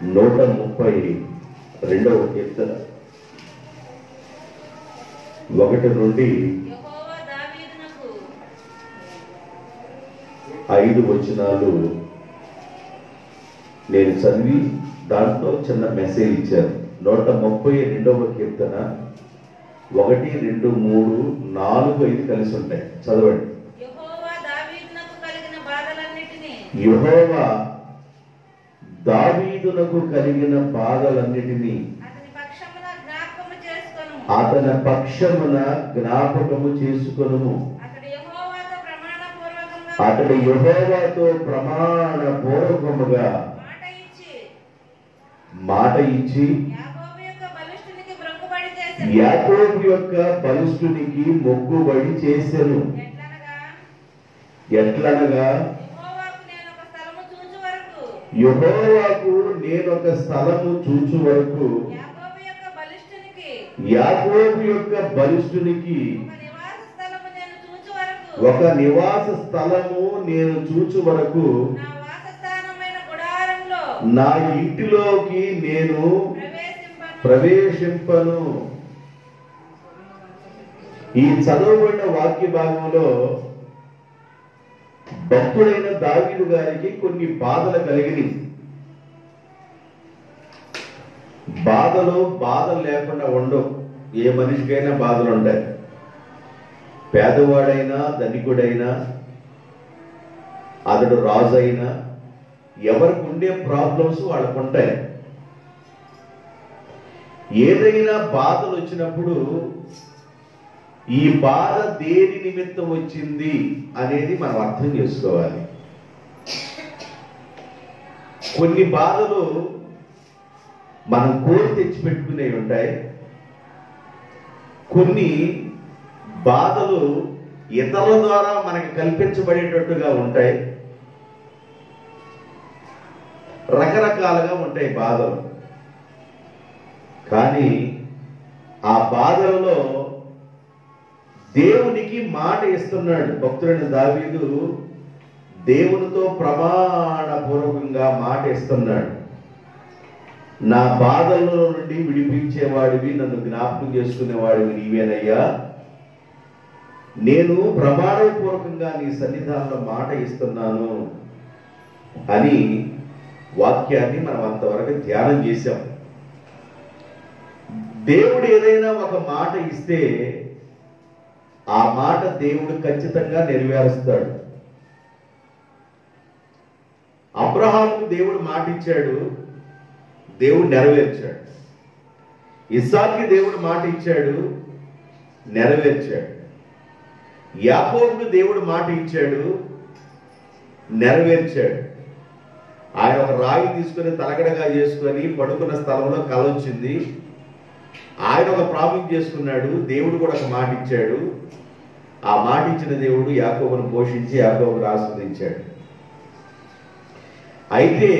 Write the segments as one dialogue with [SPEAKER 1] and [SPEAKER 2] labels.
[SPEAKER 1] 132వ కీర్తన 1 నుండి 5 వచనాలు నేను చదివి దాంట్లో చిన్న మెసేజ్ ఇచ్చాను. 132వ కీర్తన 1, 2, 3, 4, 5 కలిసి ఉంటాయి. చదవండి. యెహోవా దావీదునకు కలిగిన బాధలన్నిటినీ అతని పక్షమున జ్ఞాపకము చేసుకొనుము. అతడు యెహోవాతో ప్రమాణ పూర్వకముగా మాట ఇచ్చి యాకోబు యొక్క బలిష్ఠునికి మొక్కుబడి చేసెను. ఎట్లనగా యెహోవాకు నేనొక స్థలము చూచు వరకు, యాకోబు యొక్క బలిష్ఠునికి ఒక నివాస స్థలము నేను చూచు వరకు నా ఇంటిలోకి నేను ప్రవేశింపను. ఈ చదవబడిన వాక్య భాగంలో భక్తుడైన దావీదు గారికి కొన్ని బాధలు కలిగినాయి. బాధలు లేకుండా ఉండవు. ఏ మనిషికైనా బాధలు ఉంటాయి. పేదవాడైనా ధనికుడైనా అతడు రాజు అయినా ఎవరికి ఉండే ప్రాబ్లమ్స్ వాళ్ళకు ఉంటాయి. ఏదైనా బాధలు వచ్చినప్పుడు ఈ బాధ దేని నిమిత్తం వచ్చింది అనేది మనం అర్థం చేసుకోవాలి. కొన్ని బాధలు మనం కోరి తెచ్చిపెట్టుకునేవి ఉంటాయి. కొన్ని బాధలు ఇతరుల ద్వారా మనకి కల్పించబడేటట్టుగా ఉంటాయి. రకరకాలుగా ఉంటాయి బాధలు. కానీ ఆ బాధలలో దేవునికి మాట ఇస్తున్నాడు. భక్తుడైన దావీదు దేవునితో ప్రమాణపూర్వకంగా మాట ఇస్తున్నాడు. నా బాధల్లో నుండి విడిపించేవాడివి, నన్ను జ్ఞాపకం చేసుకునేవాడివి నీవేనయ్యా. నేను ప్రమాణపూర్వకంగా నీ సన్నిధానంలో మాట ఇస్తున్నాను అని వాక్యాన్ని మనం అంతవరకు ధ్యానం చేశాం. దేవుడు ఏదైనా ఒక మాట ఇస్తే ఆ మాట దేవుడు ఖచ్చితంగా నెరవేరుస్తాడు. అబ్రహాముకు దేవుడు మాట ఇచ్చాడు, దేవుడు నెరవేర్చాడు. ఇస్సాకుకి దేవుడు మాట ఇచ్చాడు, నెరవేర్చాడు. యాకోబుకు దేవుడు మాట ఇచ్చాడు, నెరవేర్చాడు. ఆయన ఒక రాయి తీసుకొని తలగడగా చేసుకొని పడుకున్న స్థలంలో కల వచ్చింది. ఆయన ఒక ప్రామిస్ చేసుకున్నాడు, దేవుడు కూడా ఒక మాట ఇచ్చాడు. ఆ మాట ఇచ్చిన దేవుడు యాకోబును పోషించి యాకోబును ఆస్వాదించాడు. అయితే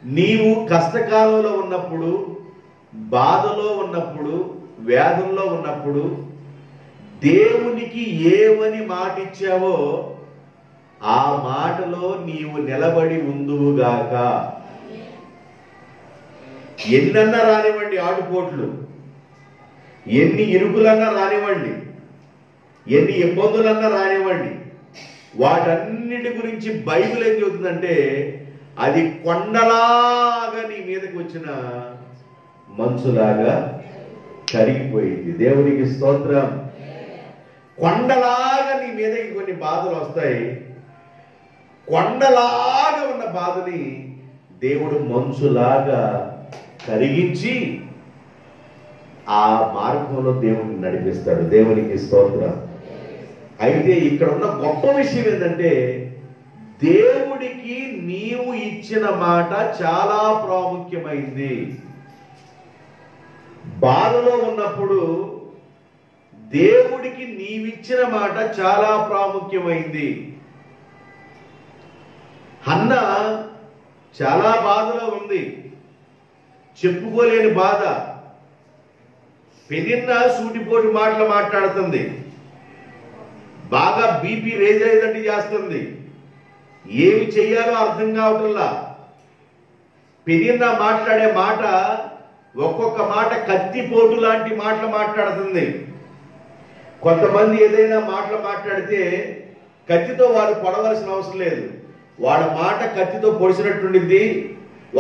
[SPEAKER 1] నీవు కష్టకాలంలో ఉన్నప్పుడు, బాధలో ఉన్నప్పుడు, వ్యాధుల్లో ఉన్నప్పుడు దేవునికి ఏమని మాట ఇచ్చావో ఆ మాటలో నీవు నిలబడి ఉందువుగాక. ఎన్నన్నా రానివ్వండి ఆటుపోట్లు, ఎన్ని ఇరుకులన్నా రానివ్వండి, ఎన్ని ఇబ్బందులన్నా రానివ్వండి, వాటన్నిటి గురించి బైబిల్ ఏం చెబుతుందంటే అది కొండలాగా నీ మీదకి వచ్చిన మంచులాగా కరిగిపోయింది. దేవునికి స్తోత్రం. కొండలాగా నీ మీదకి కొన్ని బాధలు వస్తాయి. కొండలాగా ఉన్న బాధని దేవుడు మంచులాగా కరిగించి ఆ మార్గంలో దేవుడిని నడిపిస్తాడు. దేవునికి స్తోత్రం. అయితే ఇక్కడ ఉన్న గొప్ప విషయం ఏంటంటే దేవుడికి నీవు ఇచ్చిన మాట చాలా ప్రాముఖ్యమైంది. బాధలో ఉన్నప్పుడు దేవుడికి నీవిచ్చిన మాట చాలా ప్రాముఖ్యమైంది. హన్న చాలా బాధలో ఉంది, చెప్పుకోలేని బాధ. పెనిన్న సూటిపోటి మాటలు మాట్లాడుతుంది, బాగా బీపీ రేజ్ అయ్యేటట్టు చేస్తుంది, ఏమి చెయ్యాలో అర్థం కావటంలా. పెనిన్నా మాట్లాడే మాట ఒక్కొక్క మాట కత్తిపోటు లాంటి మాటలు మాట్లాడుతుంది. కొంతమంది ఏదైనా మాటలు మాట్లాడితే కత్తితో వారు పొడవలసిన అవసరం లేదు. వాళ్ళ మాట కత్తితో పొడిచినట్టుండిద్ది,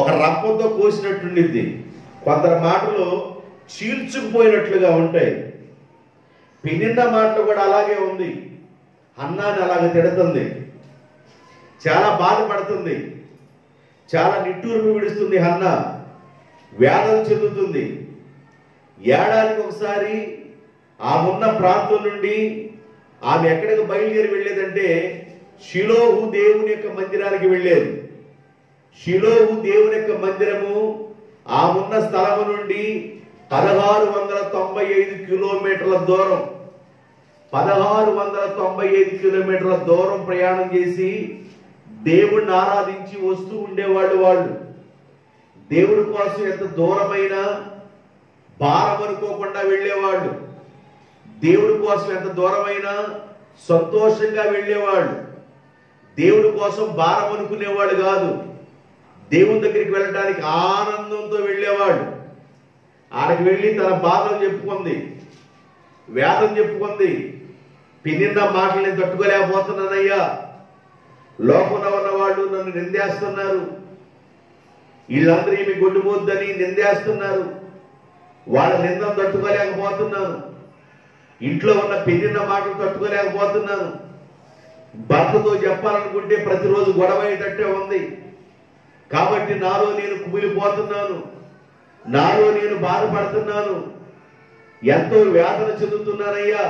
[SPEAKER 1] ఒక రప్పంతో కోసినట్టుండిద్ది. కొందరు మాటలు చీల్చుకుపోయినట్లుగా ఉంటాయి. పెనిన్నా మాటలు కూడా అలాగే ఉంది. హన్నాని అలాగే తిడుతుంది, చాలా బాధపడుతుంది, చాలా నిట్టూర్పు విడుస్తుంది. హన్నా వేదన చెందుతుంది. ఏడాదికి ఒకసారి ఆ ఉన్న ప్రాంతం నుండి ఆమె ఎక్కడికి బయలుదేరి వెళ్ళేదంటే షిలోహు దేవుని యొక్క మందిరానికి వెళ్ళేది. షిలోహు దేవుని యొక్క మందిరము ఆ ఉన్న స్థలము నుండి 1695 కిలోమీటర్ల దూరం, 1695 కిలోమీటర్ల దూరం ప్రయాణం చేసి దేవుణ్ణి ఆరాధించి వస్తూ ఉండేవాళ్ళు. వాళ్ళు దేవుడి కోసం ఎంత దూరమైన భారం అనుకోకుండా వెళ్ళేవాళ్ళు. దేవుడి కోసం ఎంత దూరమైనా సంతోషంగా వెళ్ళేవాళ్ళు. దేవుడి కోసం భారం అనుకునేవాళ్ళు కాదు. దేవుని దగ్గరికి వెళ్ళడానికి ఆనందంతో వెళ్ళేవాళ్ళు. ఆడికి వెళ్ళి తన బాధలు చెప్పుకుంది, వేదన చెప్పుకుంది. పెనిన్నా మాటలు నేను తట్టుకోలేకపోతున్నానయ్యా, లోకంలో ఉన్న వాళ్ళు నన్ను నిందేస్తున్నారు, వీళ్ళందరూ ఏమి గొడ్డుపోద్దని నిందేస్తున్నారు, వాళ్ళ నిందను తట్టుకోలేకపోతున్నాను, ఇంట్లో ఉన్న పెనిన్నా మాటలు తట్టుకోలేకపోతున్నాను, భర్తతో చెప్పాలనుకుంటే ప్రతిరోజు గొడవ అయ్యేటట్టే ఉంది, కాబట్టి నాలో నేను కుమిలిపోతున్నాను, నాలో నేను బాధపడుతున్నాను, ఎంతో వేదన చెందుతున్నానయ్యా,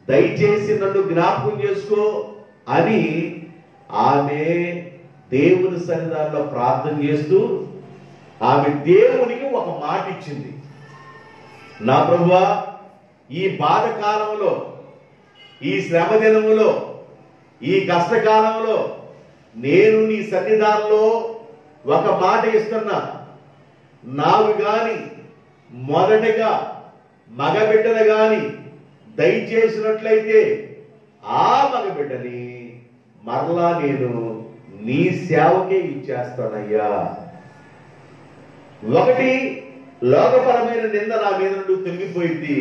[SPEAKER 1] దయచేసి నన్ను జ్ఞాపకం చేసుకో అని ఆమె దేవుని సన్నిధానంలో ప్రార్థన చేస్తూ ఆమె దేవునికి ఒక మాట ఇచ్చింది. నా ప్రభువా, ఈ బాధ కాలంలో, ఈ శ్రమ దినములో, ఈ కష్టకాలంలో నేను నీ సన్నిధానంలో ఒక మాట ఇస్తున్నా. నాకు గాని మొదటగా మగబిడ్డను గాని దయచేసినట్లయితే ఆ మగబిడ్డని మరలా నేను నీ సేవకే ఇచ్చేస్తానయ్యా. ఒకటి లోకపరమైన నింద నా మీద నుండి తొలగిపోయింది,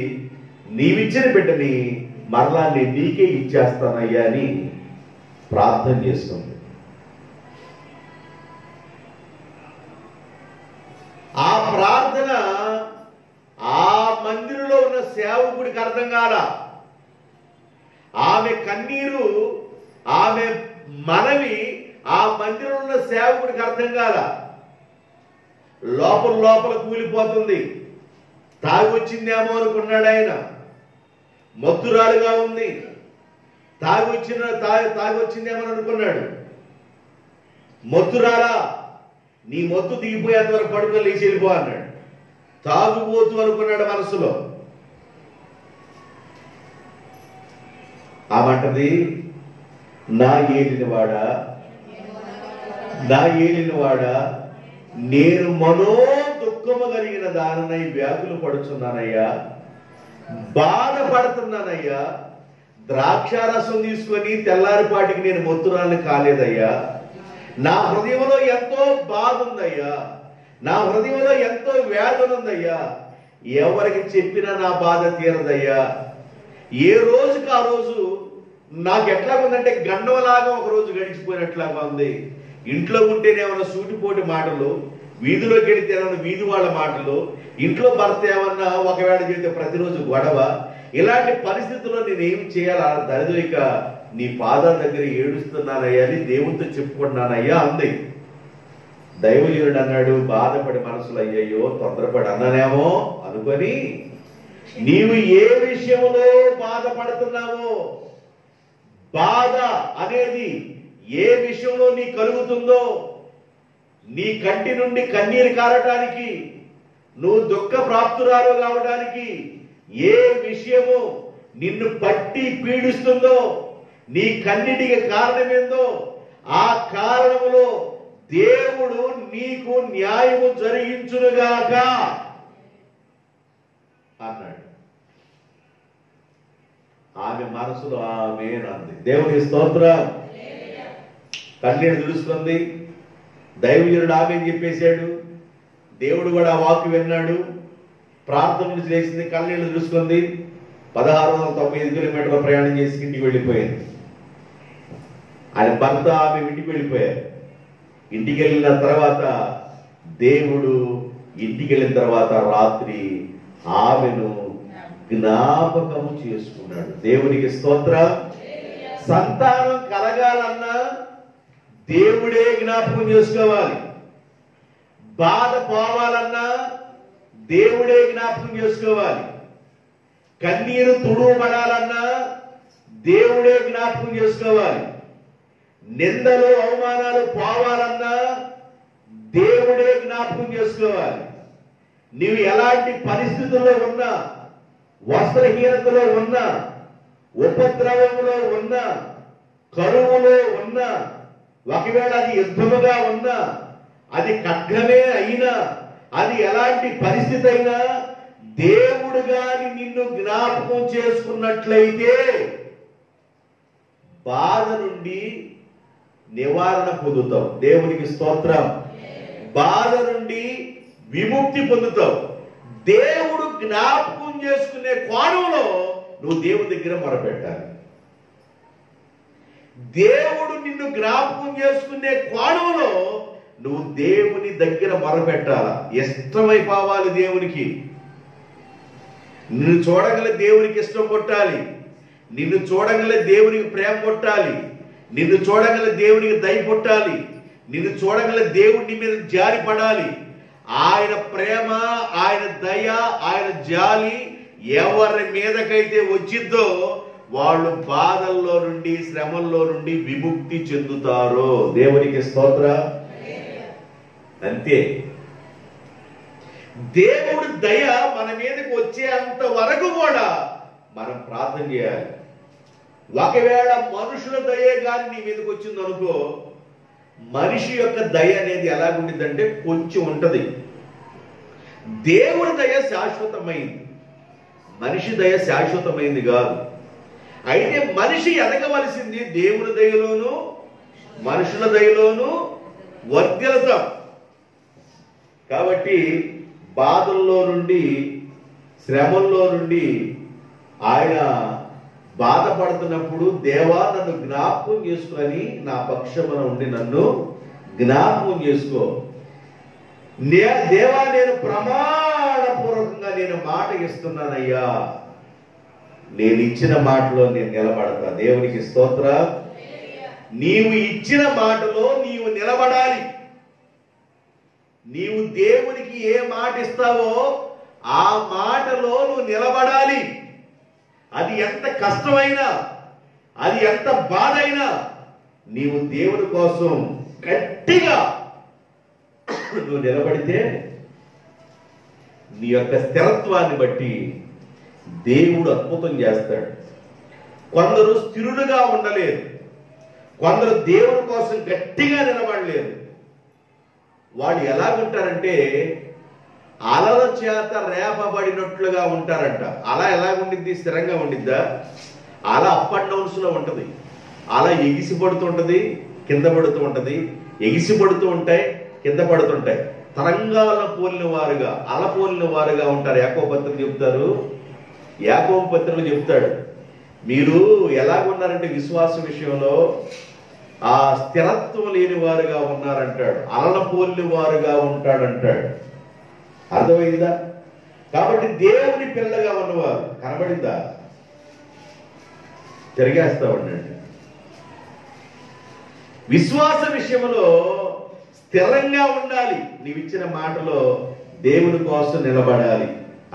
[SPEAKER 1] నీవిచ్చిన బిడ్డని మరలా నేను నీకే ఇచ్చేస్తానయ్యా అని ప్రార్థన చేస్తుంది. ఆ ప్రార్థన ఆ మందిరంలో ఉన్న సేవకుడికి అర్థం కాల. ఆమె కన్నీరు, ఆమె మనవి ఆ మందిరంలో ఉన్న సేవకుడికి అర్థం కాల. లోపల లోపల కూలిపోతుంది. తాగొచ్చిందేమో అనుకున్నాడు ఆయన, మత్తురాలుగా ఉంది, తాగొచ్చిందేమో అనుకున్నాడు. మత్తురాలా, నీ మత్తు దిగిపోయేంత వరకు పడుకొని లేచి వెళ్ళిపో అన్నాడు. తాగుబోతు అనుకున్నాడు మనసులో. ఆమంటది, నా ఏలినవాడా, నా ఏలినవాడా, నేను మనో దుఃఖము కలిగిన దానినై వ్యాధులు పడుచున్నానయ్యా, బాధపడుతున్నానయ్యా. ద్రాక్షారసం తీసుకొని తెల్లారిపాటికి నేను మొత్తురాలను కాలేదయ్యా. నా హృదయంలో ఎంతో బాధ ఉందయ్యా, నా హృదయంలో ఎంతో వేదన ఉందయ్యా. ఎవరికి చెప్పినా నా బాధ తీరదయ్యా. ఏ రోజుకి ఆ రోజు నాకు ఎట్లా ఉందంటే గండంలాగా ఒక రోజు గడిచిపోయినట్లాగా ఉంది. ఇంట్లో ఉంటేనేమన్నా సూటిపోటి మాటలు, వీధిలోకి వెళితే ఏమన్నా వీధి వాళ్ళ మాటలు, ఇంట్లో భర్త ఏమన్నా ఒకవేళ చెబితే ప్రతిరోజు గొడవ. ఇలాంటి పరిస్థితుల్లో నేనేమి చేయాలా, దరిద్రిక నీ పాదాల దగ్గర ఏడుస్తున్నానయ్యా అని దేవునితో చెప్పుకుంటున్నానయ్యా అంది. దైవజనుడు అన్నాడు, బాధపడి మనసులో అయ్యయ్యో తొందరపడి అన్నానేమో అనుకొని, నీవు ఏ విషయంలో బాధపడుతున్నావో, బాధ అనేది ఏ విషయంలో నీ కలుగుతుందో, నీ కంటి నుండి కన్నీరు కారటానికి, నువ్వు దుఃఖ ప్రాప్తురాలు కావడానికి ఏ విషయము నిన్ను పట్టి పీడిస్తుందో, నీ కన్నిటికి కారణమేందో, ఆ కారణములో దేవుడు నీకు న్యాయము జరిగించునుగాక అన్నాడు. ఆమె మనసులో ఆమె అంది. దేవుని స్తోత్రం. కన్నీరు తుడుచుకుంది, దైవజనుడు ఆమె చెప్పేశాడు. దేవుడు కూడా ఆ వాక్కు విన్నాడు. ప్రార్థన నుంచి లేచింది, కళ్ళనీళ్ళు చూసుకుంది. 1695 కిలోమీటర్ల ప్రయాణం చేసి ఇంటికి వెళ్ళిపోయింది. ఆయన భర్త ఆమె ఇంటికి వెళ్ళిపోయారు. ఇంటికి వెళ్ళిన తర్వాత దేవుడు ఇంటికి వెళ్ళిన తర్వాత రాత్రి ఆమెను జ్ఞాపకము చేసుకున్నాడు. దేవునికి స్తోత్రం. సంతానం కలగాలన్నా దేవుడే జ్ఞాపకం చేసుకోవాలి. బాధ పోవాలన్నా దేవుడే జ్ఞాపకం చేసుకోవాలి. కన్నీరు తుడువబడాలన్నా దేవుడే జ్ఞాపకం చేసుకోవాలి. నిందలు అవమానాలు పోవాలన్నా దేవుడే జ్ఞాపకం చేసుకోవాలి. నీవు ఎలాంటి పరిస్థితుల్లో ఉన్నా, వస్త్రహీనతలో ఉన్నా, ఉపద్రవంలో ఉన్నా, కరువులో ఉన్నా, ఒకవేళ అది యుద్ధముగా ఉన్నా, అది ఖడ్గమే అయినా, అది ఎలాంటి పరిస్థితి అయినా దేవుడు గాని నిన్ను జ్ఞాపకం చేసుకున్నట్లయితే బాధ నుండి నివారణ పొందుతావు. దేవునికి స్తోత్రం. బాధ నుండి విముక్తి పొందుతావు. దేవుడు జ్ఞాపకం చేసుకునే కోణంలో నువ్వు దేవుడి దగ్గర మొరపెట్టాలి. దేవుడు నిన్ను జ్ఞాపకం చేసుకునే కోణంలో నువ్వు దేవుని దగ్గర మొరపెట్టాల. ఇష్టమైపోవాలి దేవునికి. నిన్ను చూడగల దేవునికి ఇష్టం కొట్టాలి. నిన్ను చూడగల దేవునికి ప్రేమ కొట్టాలి. నిన్ను చూడగల దేవునికి దయ కొట్టాలి. నిన్ను చూడగల దేవుడి మీద జాలి పడాలి. ఆయన ప్రేమ, ఆయన దయ, ఆయన జాలి ఎవరి మీదకైతే వచ్చిద్దో వాళ్ళు బాధల్లో నుండి, శ్రమల్లో నుండి విముక్తి చెందుతారు. దేవునికి స్తోత్రం. అంతే. దేవుడి దయ మన మీదకి వచ్చేంత వరకు కూడా మనం ప్రార్థన చేయాలి. ఒకవేళ మనుషుల దయే కానీ నీ మీదకి వచ్చింది అనుకో, మనిషి యొక్క దయ అనేది ఎలాగుంటుందంటే కొంచెం ఉంటది. దేవుడి దయ శాశ్వతమైంది, మనిషి దయ శాశ్వతమైంది కాదు. అయితే మనిషి ఎదగవలసింది దేవుని దయలోను మనుషుల దయలోను వర్ధిల్లుతాం. కాబట్టి బాధల్లో నుండి, శ్రమల్లో నుండి ఆయన బాధపడుతున్నప్పుడు దేవా నన్ను జ్ఞాపకం చేసుకొని నా పక్షమున ఉండి నన్ను జ్ఞాపకం చేసుకో. దేవా నేను ప్రమాణపూర్వకంగా నేను మాట ఇస్తున్నానయ్యా, నేను ఇచ్చిన మాటలో నేను నిలబడతా. దేవునికి స్తోత్రం. నీవు ఇచ్చిన మాటలో నీవు నిలబడాలి. నీవు దేవునికి ఏ మాట ఇస్తావో ఆ మాటలో నువ్వు నిలబడాలి. అది ఎంత కష్టమైనా, అది ఎంత బాధ అయినా నీవు దేవుని కోసం గట్టిగా నువ్వు నిలబడితే నీ యొక్క స్థిరత్వాన్ని బట్టి దేవుడు అద్భుతం చేస్తాడు. కొందరు స్థిరులుగా ఉండలేరు, కొందరు దేవుని కోసం గట్టిగా నిలబడలేరు. వాడు ఎలాగుంటారంటే అలల చేత రేపబడినట్లుగా ఉంటారంట. అలా ఎలాగుండిద్ది? స్థిరంగా ఉండిద్దా? అలా అప్ అండ్ డౌన్స్ లో ఉంటది. అలా ఎగిసి పడుతుంటది, కింద పడుతూ ఉంటది. ఎగిసి పడుతూ ఉంటాయి, కింద పడుతుంటాయి. తరంగాల పోలిన వారుగా, అల పోలిన వారుగా ఉంటారు. యాకోబు పత్రిక చెప్తారు, యాకోబు పత్రికలో చెప్తాడు, మీరు ఎలాగున్నారంటే విశ్వాస విషయంలో ఆ స్థిరత్వం లేని వారుగా ఉన్నారంటాడు. అలల పోలిన వారుగా ఉంటాడంటాడు. అర్థమైందా? కాబట్టి దేవుని పిల్లగా ఉన్నవారు కనబడిందా? తిరిగేస్తా ఉండండి. విశ్వాస విషయంలో స్థిరంగా ఉండాలి. నీవిచ్చిన మాటలో దేవుని కోసం నిలబడాలి.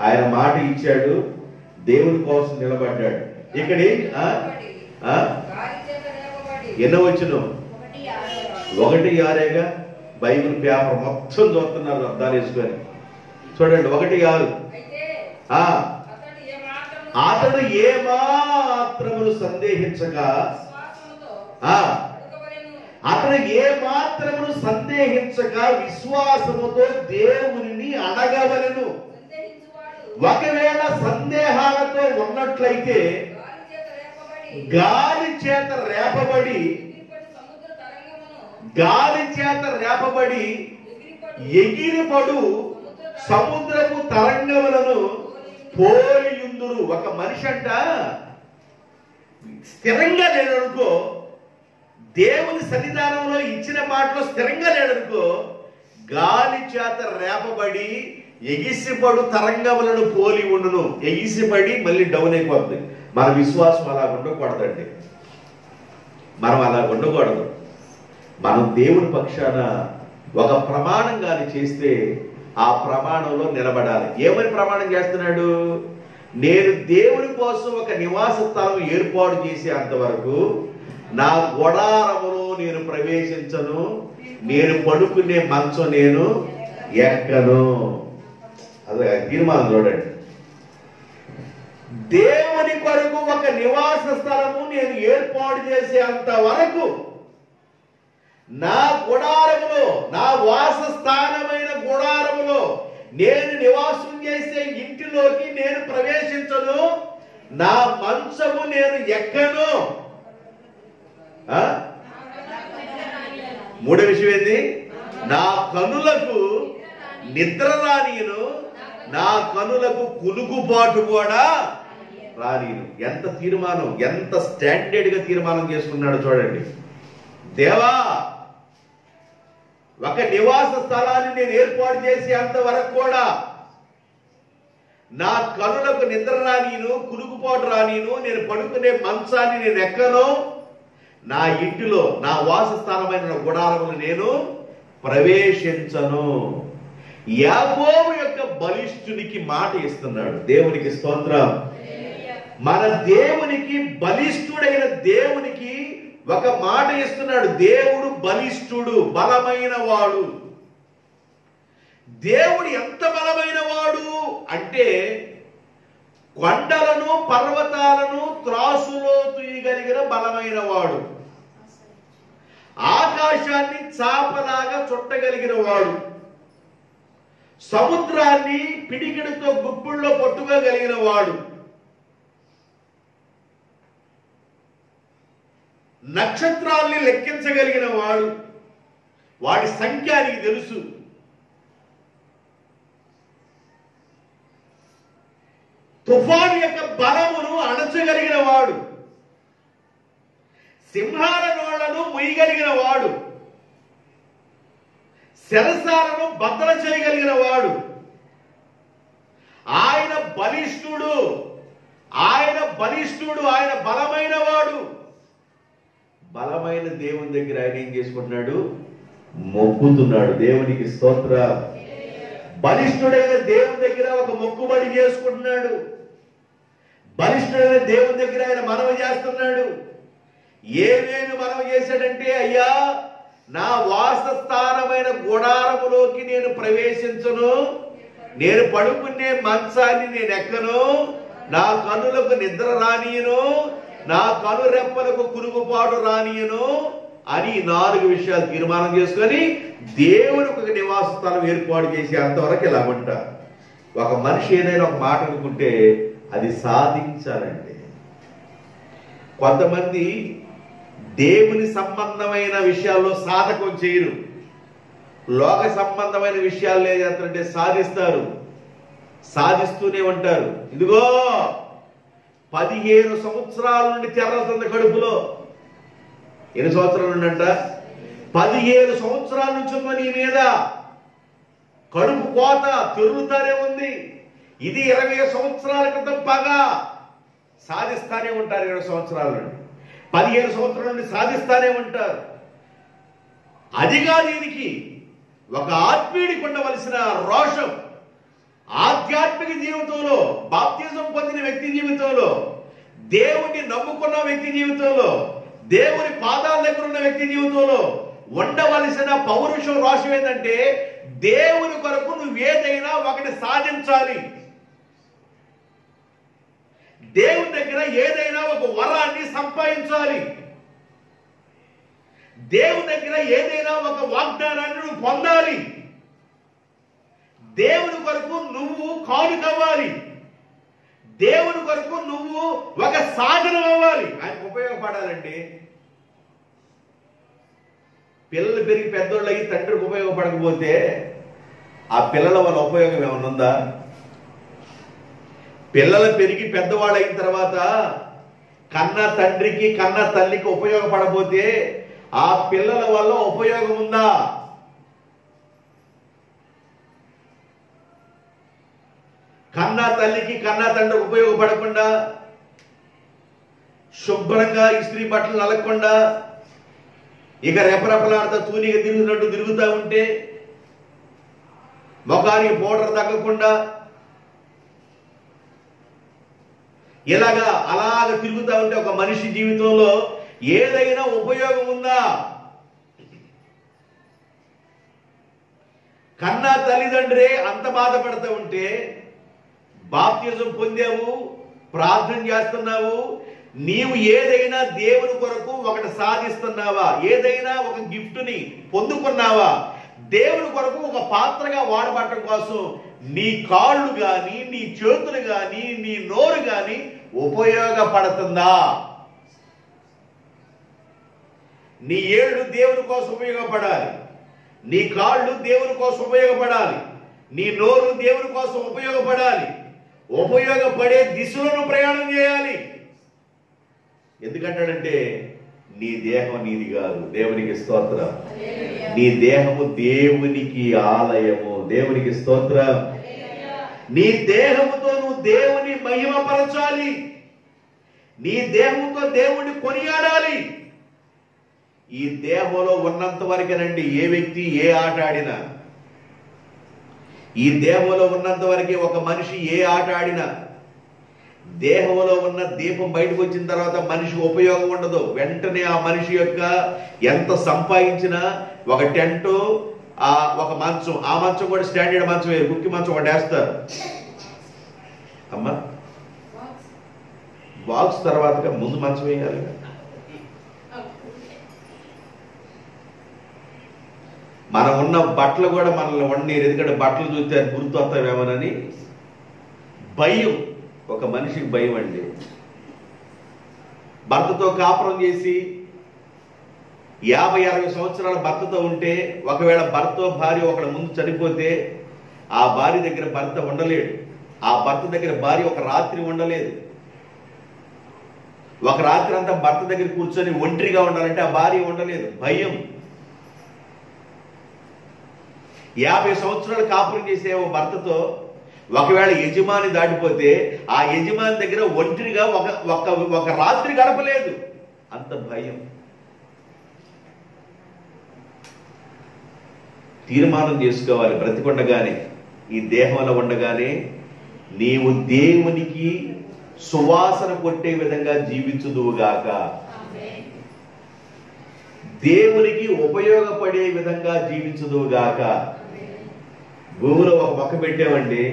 [SPEAKER 1] ఆయన మాట ఇచ్చాడు, దేవుని కోసం నిలబడ్డాడు. ఇక్కడ ఎన్నో వచ్చిన 1:6 బైబిల్ పేపర్ మొత్తం చూస్తున్నారు అర్థాలు వేసుకొని. చూడండి 1:6. అతడు ఏ మాత్రమును సందేహించక, అతడు ఏ మాత్రమును సందేహించక విశ్వాసముతో దేవునిని అడగవలెను. ఒకవేళ సందేహాలతో ఉన్నట్లయితే గాలి చేత రేపబడి గాలి చేత రేపబడి ఎగిరిపడు సముద్రపు తరంగములను పోలియుందురు. ఒక మనిషి అంట స్థిరంగా లేడనుకో, దేవుని సన్నిధానంలో ఇచ్చిన మాటలో స్థిరంగా లేడనుకో, గాలి చేత రేపబడి ఎగిసిపడు తరంగములను పోలి ఉండును. ఎగిసిపడి మళ్ళీ డౌన్ అయిపోతుంది. మన విశ్వాసం అలా ఉండకూడదండి. మనం అలా ఉండకూడదు. మనం దేవుని పక్షాన ఒక ప్రమాణం కానీ చేస్తే ఆ ప్రమాణంలో నిలబడాలి. ఏమని ప్రమాణం చేస్తున్నాడు? నేను దేవుని కోసం ఒక నివాస స్థలం ఏర్పాటు చేసే అంతవరకు నా గుడారములో నేను ప్రవేశించను, నేను పడుకునే మంచం నేను ఎక్కను. అదే తీర్మానం చూడండి. దేవుని కొరకు ఒక నివాస స్థలము నేను ఏర్పాటు చేసే అంతవరకు నా గుడారములో, నా వాస స్థానమైన గుడారములో, నేను నివాసం చేసే ఇంటిలోకి నేను ప్రవేశించను, నా మంచము నేను ఎక్కను. మూడో విషయం ఏంది? నా కనులకు నిద్ర రానీయను, నా కనులకు కులుగుబాటు కూడా రానీయను. ఎంత తీర్మానం, ఎంత స్టాండర్డ్ గా తీర్మానం చేసుకున్నాడు చూడండి. దేవా, ఒక నివాస స్థలాన్ని నేను ఏర్పాటు చేసి అంతవరకు కూడా నా కనులకు నిద్ర రానీను, కులుగుపాటు రానీను, నేను పడుకునే మంచాన్ని నేను ఎక్కను, నా ఇంటిలో నా వాస స్థానమైన గుడారమును నేను ప్రవేశించను. యాకోబు యొక్క బలిష్ఠునికి మాట ఇస్తున్నాడు. దేవునికి స్తోత్రం. మన దేవునికి, బలిష్ఠుడైన దేవునికి ఒక మాట ఇస్తున్నాడు. దేవుడు బలిష్ఠుడు, బలమైన వాడు. దేవుడు ఎంత బలమైన వాడు అంటే కొండలను పర్వతాలను త్రాసులో తూయగలిగిన బలమైన వాడు, ఆకాశాన్ని చాపలాగా చుట్టగలిగిన వాడు, సముద్రాన్ని పిడికిడితో గుప్పుల్లో పట్టుకోగలిగిన వాడు, నక్షత్రాల్ని లెక్కించగలిగిన వాడు, వాడి సంఖ్య నీకు తెలుసు. తుఫాను యొక్క బలమును అణచగలిగిన వాడు, సింహాల నోళ్లను మొయ్యగలిగిన వాడు, శరసాలను బద్దలు చేయగలిగిన వాడు. ఆయన బలిష్ఠుడు, ఆయన బలిష్ఠుడు, ఆయన బలమైన వాడు. బలమైన దేవుని దగ్గర ఆయన ఏం చేసుకుంటున్నాడు? మొక్కుతున్నాడు. దేవునికి స్తోత్రం. బలిష్ఠుడైన దేవుని దగ్గర ఒక మొక్కుబడి చేసుకుంటున్నాడు. బలిష్ఠుడైన దేవుని దగ్గర ఆయన మనవి చేస్తున్నాడు. ఏమేమి మనవి చేశాడంటే, అయ్యా, నా వాసస్థానమైన గుడారములోకి నేను ప్రవేశించను, నేను పడుకునే మంచాన్ని నేను ఎక్కను, నా కనులకు నిద్ర రానియను, నా కను రెప్పలకు కురుగుపాటు రానియను అని 4 విషయాలు తీర్మానం చేసుకొని దేవునికి ఒక నివాస స్థలం ఏర్పాటు చేసి అంతవరకు ఇలా ఉంటారు. ఒక మనిషి ఏదైనా ఒక మాట అనుకుంటే అది సాధించాలండి. కొంతమంది దేవుని సంబంధమైన విషయాల్లో సాధకం చేయరు, లోక సంబంధమైన విషయాల్లో ఏం చేస్తారంటే సాధిస్తారు, సాధిస్తూనే ఉంటారు. ఇదిగో 15 సంవత్సరాల నుండి తెరలుతుంది కడుపులో. ఎన్ని సంవత్సరాలు నుండంట? 17 సంవత్సరాల నుంచి ఉన్న నీ మీద కడుపు కోత తిరుగుతానే ఉంది. ఇది 20 సంవత్సరాల క్రితం పగా. సాధిస్తానే ఉంటారు. 20 సంవత్సరాల నుండి 15 సంవత్సరాల నుండి సాధిస్తానే ఉంటారు. అదిగా దీనికి ఒక ఆత్మీయుడికి ఉండవలసిన రోషం, ఆధ్యాత్మిక జీవితంలో, బాప్తిజం పొందిన వ్యక్తి జీవితంలో, దేవుణ్ణి నమ్ముకున్న వ్యక్తి జీవితంలో, దేవుని పాదాల దగ్గర ఉన్న వ్యక్తి జీవితంలో ఉండవలసిన పౌరుషం, రోషం ఏంటంటే దేవుని కొరకు నువ్వేదైనా ఒకటి సాధించాలి. దేవుని దగ్గర ఏదైనా ఒక వరాన్ని సంపాదించాలి. దేవుని దగ్గర ఏదైనా ఒక వాగ్దానాన్ని నువ్వు పొందాలి. దేవుని కొరకు నువ్వు కానుకవ్వాలి. దేవుని కొరకు నువ్వు ఒక సాధనం అవ్వాలి. ఆయనకు ఉపయోగపడాలండి. పిల్లలు పెరిగి పెద్దోళ్ళు అయ్యి తండ్రికి ఉపయోగపడకపోతే ఆ పిల్లల వల్ల ఉపయోగం ఏమన్నా ఉందా? పిల్లలు పెరిగి పెద్దవాళ్ళు అయిన తర్వాత కన్న తండ్రికి కన్న తల్లికి ఉపయోగపడకపోతే ఆ పిల్లల వల్ల ఉపయోగం ఉందా? కన్న తల్లికి కన్న తండ్రికి ఉపయోగపడకుండా శుభ్రంగా ఇస్త్రీ బట్టలు నలగకుండా ఇక రెపరెపలాడుతా తూనిగా తిరుగుతున్నట్టు తిరుగుతూ ఉంటే, ముఖానికి పౌడర్ తగ్గకుండా ఇలాగా అలాగ తిరుగుతూ ఉంటే ఒక మనిషి జీవితంలో ఏదైనా ఉపయోగం ఉందా? కన్నా తల్లిదండ్రే అంత బాధపడుతూ ఉంటే, బాప్తిజం పొందావు, ప్రార్థన చేస్తున్నావు, నీవు ఏదైనా దేవుని కొరకు ఒకటి సాధిస్తున్నావా? ఏదైనా ఒక గిఫ్ట్ని పొందుకున్నావా? దేవుని కొరకు ఒక పాత్రగా వాడబడటం కోసం నీ కాళ్ళు గాని, నీ చేతులు గాని, నీ నోరు గాని ఉపయోగపడుతుందా? నీ ఏళ్ళు దేవుని కోసం ఉపయోగపడాలి, నీ కాళ్ళు దేవుని కోసం ఉపయోగపడాలి, నీ నోరు దేవుని కోసం ఉపయోగపడాలి. ఉపయోగపడే దిశలను ప్రయాణం చేయాలి. ఎందుకంటాడంటే నీ దేహం నీది కాదు. దేవునికి స్తోత్రం. నీ దేహము దేవునికి ఆలయము. దేవునికి స్తోత్రం. నీ దేహముతో నువ్వు దేవుని మహిమపరచాలి. నీ దేహంతో దేవుణ్ణి కొనియాడాలి. ఈ దేహంలో ఉన్నంత వరకేనండి ఏ వ్యక్తి ఏ ఆట ఆడినా, ఈ దేహంలో ఉన్నంత వరకే ఒక మనిషి ఏ ఆట ఆడినా, దేహంలో ఉన్న దీపం బయటకు వచ్చిన తర్వాత మనిషికి ఉపయోగం ఉండదు. వెంటనే ఆ మనిషి యొక్క ఎంత సంపాదించినా ఒక టెంట్, ఒక మంచం, ఆ మంచం కూడా స్టాండర్డ్ మంచం వేరు, కుక్కి మంచం ఒకటి వేస్తారు. అమ్మా బాక్స్ తర్వాత ముందు మంచం వేయాలి. మనం ఉన్న బట్టలు కూడా మనల్ని వండేరు. ఎందుకంటే బట్టలు చూస్తే గుర్తు వస్తామేమోనని భయం. ఒక మనిషికి భయం అండి. భర్తతో కాపురం చేసి 50-60 సంవత్సరాల భర్తతో ఉంటే, ఒకవేళ భర్త భార్య ఒకళ్ళ ముందు చనిపోతే ఆ భార్య దగ్గర భర్త ఉండలేడు. ఆ భర్త దగ్గర భార్య ఒక రాత్రి ఉండలేదు. ఒక రాత్రి అంతా భర్త దగ్గర కూర్చొని ఒంటరిగా ఉండాలంటే ఆ భార్య ఉండలేదు. భయం. 50 సంవత్సరాలు కాపురం చేసే ఓ భర్తతో ఒకవేళ యజమాని దాటిపోతే ఆ యజమాని దగ్గర ఒంటరిగా ఒక రాత్రి గడపలేదు. అంత భయం. తీర్మానం చేసుకోవాలి బ్రతికొండగానే, ఈ దేహంలో ఉండగానే నీవు దేవునికి సువాసన కొట్టే విధంగా జీవించుదువుగాక, దేవునికి ఉపయోగపడే విధంగా జీవించుదువుగాక. భూమిలో ఒక మొక్క పెట్టామండి.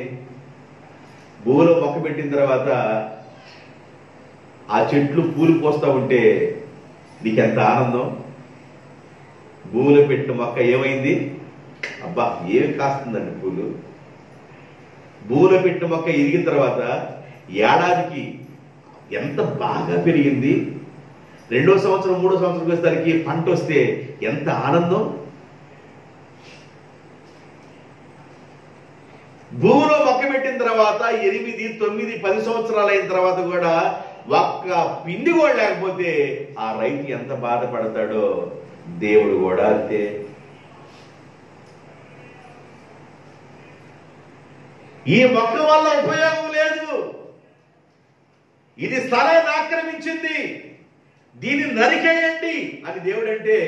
[SPEAKER 1] భూమిలో మొక్క పెట్టిన తర్వాత ఆ చెట్లు పూలు పోస్తూ ఉంటే నీకెంత ఆనందం. భూమిలో పెట్టిన మొక్క ఏమైంది? అబ్బా ఏమి కాస్తుందండి పూలు. భూమిలో పెట్టిన మొక్క ఎదిగిన తర్వాత ఏడాదికి ఎంత బాగా పెరిగింది. 2వ సంవత్సరం 3వ సంవత్సరం వచ్చేసరికి పంట వస్తే ఎంత ఆనందం. భూమిలో మొక్క పెట్టిన తర్వాత 8, 9, 10 సంవత్సరాలు అయిన తర్వాత కూడా ఒక్క పిండి కూడా లేకపోతే ఆ రైతు ఎంత బాధపడతాడో దేవుడు కూడా అంతే. ఈ మొక్క వల్ల ఉపయోగం లేదు, ఇది స్థలాన్ని ఆక్రమించింది, దీన్ని నరికేయండి అని దేవుడు అంటే,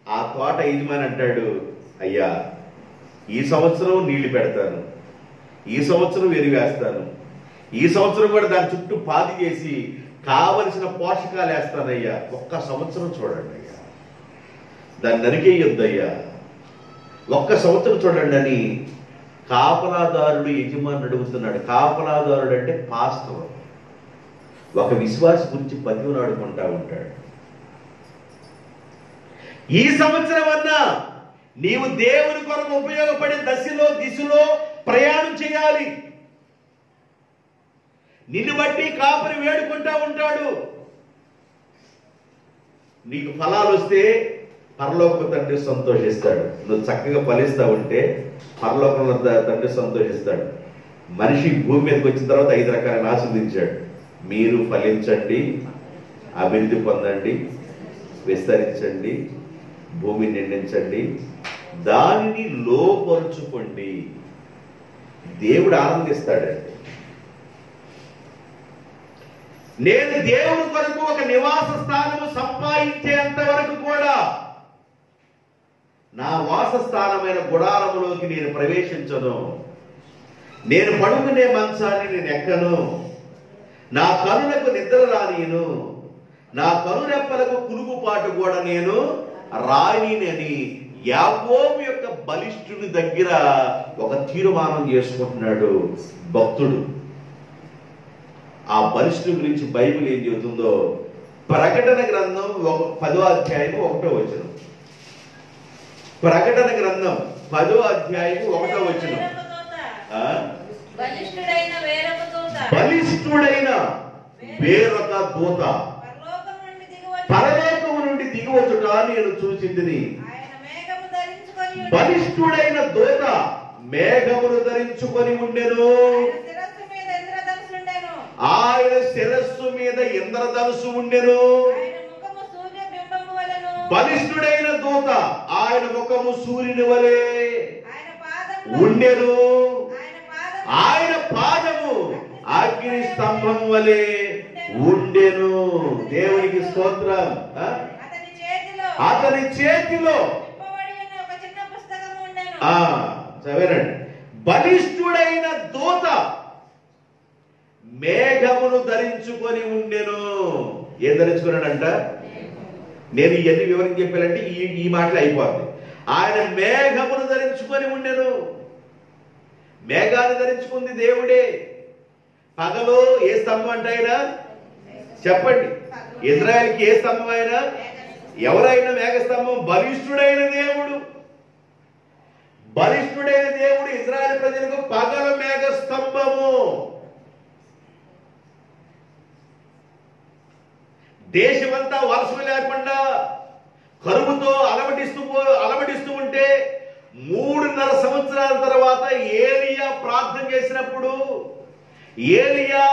[SPEAKER 1] ఆ తోట యజమాని అంటాడు, అయ్యా ఈ సంవత్సరం నీళ్లు పెడతాను, ఈ సంవత్సరం ఎరువేస్తాను, ఈ సంవత్సరం కూడా దాని చుట్టూ పాది చేసి కావలసిన పోషకాలు వేస్తానయ్యా, ఒక్క సంవత్సరం చూడండి అయ్యా, దాన్ని నరికేయొద్దయ్యా, ఒక్క సంవత్సరం చూడండి అని కాపలాదారుడు యజమాని అడుగుతున్నాడు. కాపలాదారుడు అంటే పాస్టర్. ఒక విశ్వాస గురించి బతిమలాడుకుంటా ఉంటాడు. ఈ సంవత్సరం అన్నా నీవు దేవుని కొరకు ఉపయోగపడే దిశలో ప్రయాణం చేయాలి. నిన్ను బట్టి కాపరి వేడుకుంటా ఉంటాడు. నీకు ఫలాలు వస్తే పరలోక తండ్రి సంతోషిస్తాడు. నువ్వు చక్కగా ఫలిస్తా ఉంటే పరలోకంలో తండ్రి సంతోషిస్తాడు. మనిషి భూమి మీదకి వచ్చిన తర్వాత 5 రకాలను ఆస్వాదించాడు. మీరు ఫలించండి, అభివృద్ధి పొందండి, విస్తరించండి, భూమిని నిండించండి, దానిని లోపరుచుకోండి. దేవుడు ఆనందిస్తాడండి. నేను దేవుడి కొరకు ఒక నివాస స్థానము సంపాదించేంత వరకు కూడా నా వాసస్థానమైన గుడారములోకి నేను ప్రవేశించను. నేను పడుకునే మంచాన్ని నేను ఎక్కను. నా కనులకు నిద్ర రానియను. నా కనురెప్పలకు కునుగుపాటు కూడా నేను రానినని యాకోబు యొక్క బలిష్ఠుని దగ్గర ఒక తీర్మానం చేసుకుంటున్నాడు భక్తుడు. ఆ బలిష్ఠుని గురించి బైబిల్ ఏం చెబుతుందో ప్రకటన గ్రంథం 10వ అధ్యాయము 1వ వచనం. ప్రకటన గ్రంథం 10వ అధ్యాయము 1వ వచనం. బలిష్ఠుడైన వేరొక దూత పరలోకము నుండి దిగివచ్చుట నేను చూసింది. బలిష్ఠుడైన దూత మేఘమును ధరించుకొని ఉండెను. ఆయన శిరస్సు మీద ఇంద్రధనుసు ఉండెను. బలిష్ఠుడైన దూత ఆయన ముఖము సూర్యుని వలె ఉండెను. ఆయన పాదము అగ్ని స్తంభం వలె ఉండెను. దేవునికి స్తోత్రం. అతని చేతిలో చదవండి. బలిష్ఠుడైన దూత మేఘమును ధరించుకొని ఉండెను. ఏం ధరించుకున్నాడంట? నేను ఇవన్నీ వివరించి చెప్పానంటే ఈ మాటలు అయిపోతుంది. ఆయన మేఘమును ధరించుకొని ఉండెను. మేఘాన్ని ధరించుకుంది దేవుడే. పగలు ఏ స్తంభం అంటే ఆయన చెప్పండి. ఇజ్రాయెల్కి ఏ స్తంభం అయినా? ఎవరైనా మేఘస్తంభం. బలిష్ఠుడైన దేవుడు, బలిష్ఠుడైన దేవుడు ఇజ్రాయెల్ ప్రజలకు పగలు మేఘస్తంభము. దేశమంతా వర్షం లేకుండా కరువుతో అలమటిస్తూ ఉంటే 3.5 సంవత్సరాల తర్వాత ఏలియా ప్రార్థన చేసినప్పుడు ఏలియా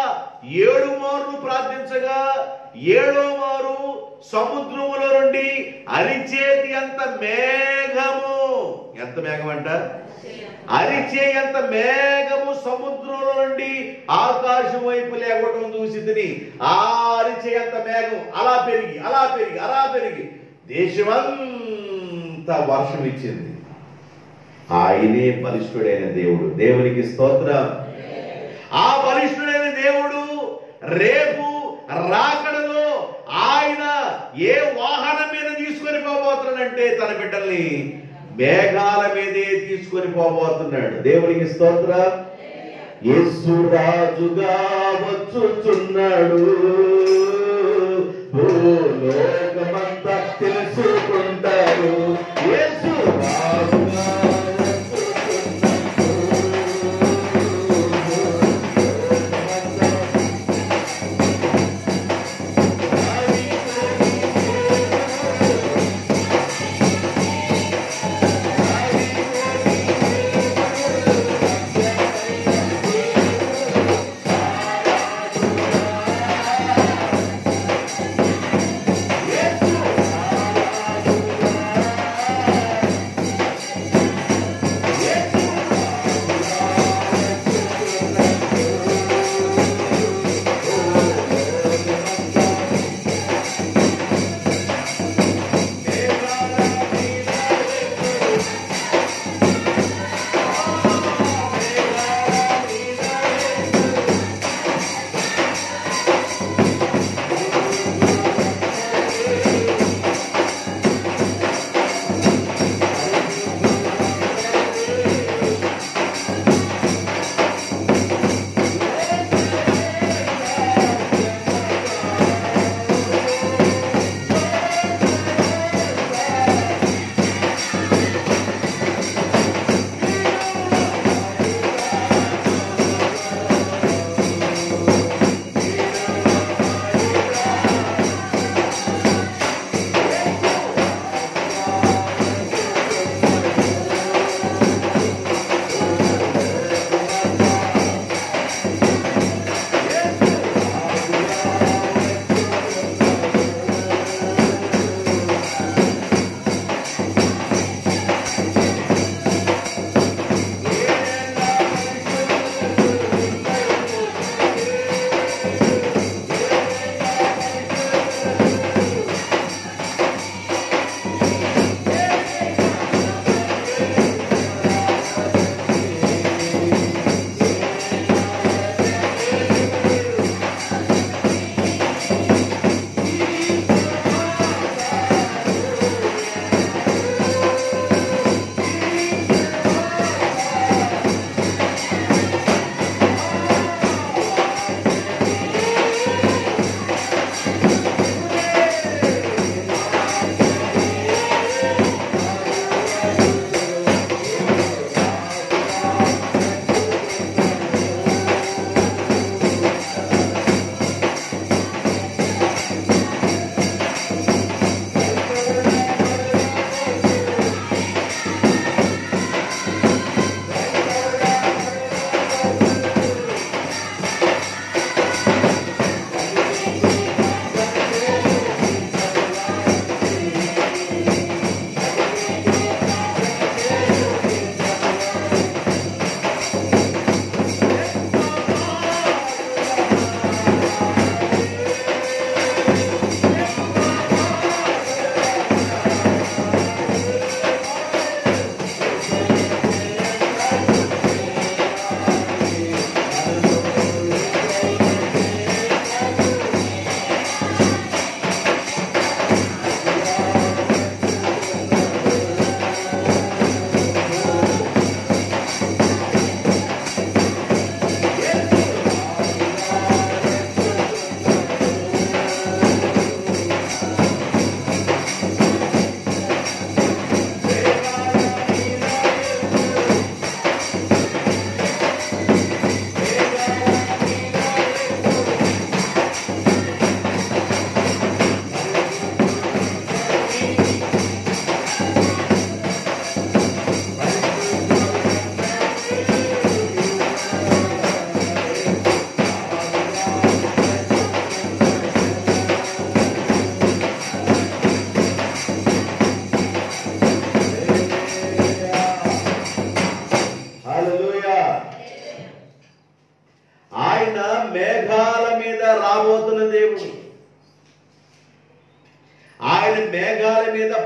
[SPEAKER 1] 7 మార్లు ప్రార్థించగా 7వ మారు సముద్రములో నుండి అరిచేతి అంత మేఘము, ఎంత మేఘం అంట? అరిచే అంత మేఘము సముద్రంలో నుండి ఆకాశం వైపు లేకపోవడం చూసి తిని ఆ అరిచే అంత మేఘం అలా పెరిగి దేశమంతా వర్షం ఇచ్చింది. ఆయనే బలిష్ఠుడైన దేవుడు. దేవునికి స్తోత్రం. ఆ బలిష్ఠుడైన దేవుడు రేపు రాకడలో ఆయన ఏ వాహనం మీద తీసుకొని పోబోతున్నాడంటే తన బిడ్డల్ని మేఘాల మీదే తీసుకొని పోబోతున్నాడు. దేవునికి స్తోత్రం. యేసు రాజుగా వచ్చుచున్నాడు, భూలోకమంతా తెలుసుకుంటారు. యేసు రాజుగా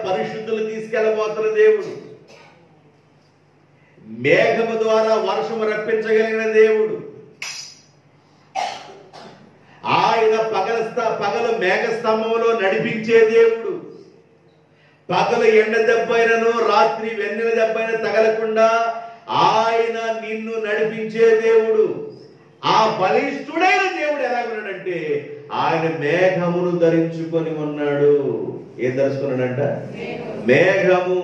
[SPEAKER 1] పరిశుద్ధులు తీసుకెళ్ళబోతున్న దేవుడు, మేఘము ద్వారా వర్షము రప్పించగలిగిన దేవుడు, ఆయన పగలు మేఘస్తంభంలో నడిపించే దేవుడు, పగలు ఎండ దెబ్బైనను రాత్రి వెన్నెల దెబ్బైన తగలకుండా ఆయన నిన్ను నడిపించే దేవుడు. ఆ బలిష్ఠుడైన దేవుడు ఎలాగున్నాడంటే ఆయన మేఘమును ధరించుకొని ఉన్నాడు. ఏం ధరించుకున్నాడంట? మేఘము.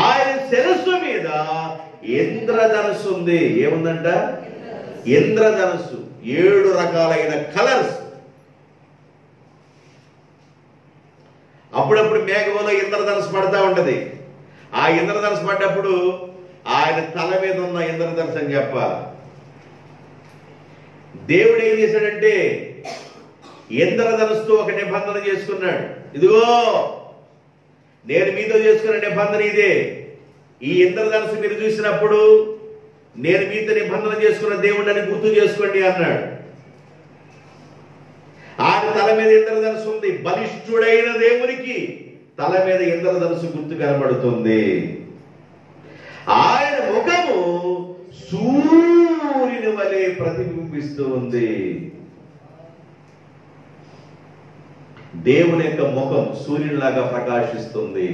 [SPEAKER 1] ఆయన శిరస్సు మీద ఇంద్రధనుస్సు ఉంది. ఏముందంట? ఇంద్రధనుస్సు. 7 రకాలైన కలర్స్. అప్పుడప్పుడు మేఘంలో ఇంద్రధనుస్సు పడతా ఉంటది. ఆ ఇంద్రధనుస్సు పడ్డప్పుడు ఆయన తల మీద ఉన్న ఇంద్రధనుస్సు అని చెప్పాలి. దేవుడు ఏం చేశాడంటే ఇంద్రధనుస్సుతో ఒక నిబంధన చేసుకున్నాడు. ఇదిగో నేను మీతో చేసుకున్న నిబంధన ఇదే. ఈ ఇంద్రధనుస్సు మీరు చూసినప్పుడు నేను మీతో నిబంధన చేసుకున్న దేవుడిని గుర్తు చేసుకోండి అన్నాడు. ఆయన తల మీద ఇంద్రధనుస్సు ఉంది. బలిష్ఠుడైన దేవునికి తల మీద ఇంద్రధనుస్సు గుర్తు కనబడుతుంది. ఆయన ముఖము సూర్యుని వలె ప్రతిబింబిస్తూ ఉంది. దేవుని యొక్క ముఖం సూర్యునిలాగా ప్రకాశిస్తుంది.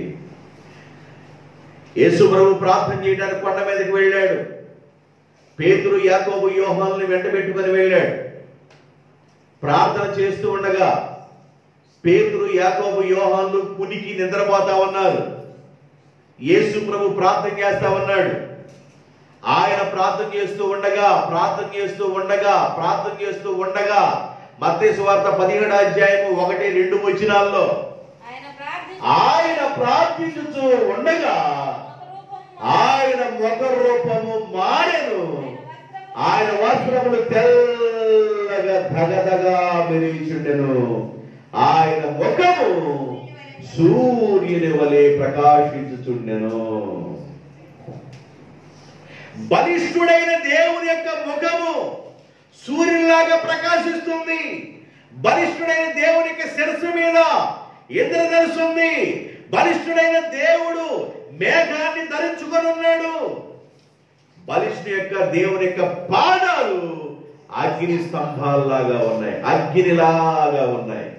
[SPEAKER 1] యేసు ప్రభు ప్రార్థన చేయడానికి కొండ మీదకి వెళ్ళాడు. పేతురు, యాకోబు, యోహానుని వెంట పెట్టుకొని వెళ్ళాడు. ప్రార్థన చేస్తూ ఉండగా పేతురు, యాకోబు, యోహానులు కునికి నిద్రపోతా ఉన్నారు. యేసు ప్రభు ప్రార్థన చేస్తా ఉన్నాడు. ఆయన ప్రార్థన చేస్తూ ఉండగా మత్తయి సువార్త 17వ అధ్యాయము 1-2 వచనాల్లో ఆయన ప్రార్థించుతూ ఉండగా ఆయన ముఖ రూపము మారెను. ఆయన వస్త్రములు తెల్లగా ధగధగా మెరియుచుండెను. ఆయన ముఖము సూర్యుని వలె ప్రకాశించుచుండెను. బలిష్ఠుడైన దేవుని యొక్క ముఖము సూర్యునిలాగా ప్రకాశిస్తుంది. బలిష్ఠుడైన దేవుని యొక్క శిరస్సు మీద ఇంద్రధనుస్సు ఉంది. బలిష్ఠుడైన దేవుడు మేఘాన్ని ధరించుకొని ఉన్నాడు. బలిష్ఠుడి యొక్క దేవుని యొక్క పాదాలు అగ్ని స్తంభాల్లాగా ఉన్నాయి, అగ్నిలాగా ఉన్నాయి.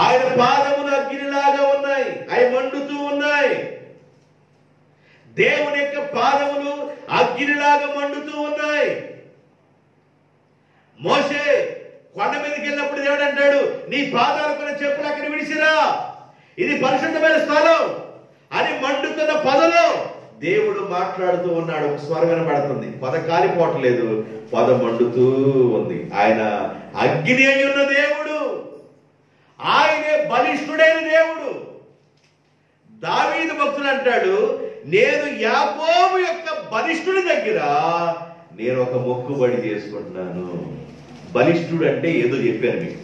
[SPEAKER 1] ఆయన పాదములు అగ్నిలాగా ఉన్నాయి, అవి మండుతూ ఉన్నాయి. దేవుని యొక్క పాదములు అగ్నిలాగా మండుతూ ఉన్నాయి. మోషే కొండ మీదకి వెళ్ళినప్పుడు దేవుడు అంటాడు, నీ పాదాలకున్న చెప్పులు అక్కడ విడిసిరా, ఇది పరిశుద్ధమైన స్థలం అని మండుతున్న పదలో దేవుడు మాట్లాడుతూ ఉన్నాడు. ఒక స్వరం వినబడుతుంది. పద కాలిపోవట్లేదు, పద మండుతూ ఉంది. ఆయన అగ్ని అయి ఉన్న దేవుడు, ఆయనే బలిష్ఠుడైన దేవుడు. దావీదు భక్తుడు అంటాడు, నేను యాకోబు యొక్క బలిష్ఠుడి దగ్గర నేను ఒక మొక్కుబడి చేసుకుంటున్నాను. బలిష్ఠుడు అంటే ఏదో చెప్పాను మీకు.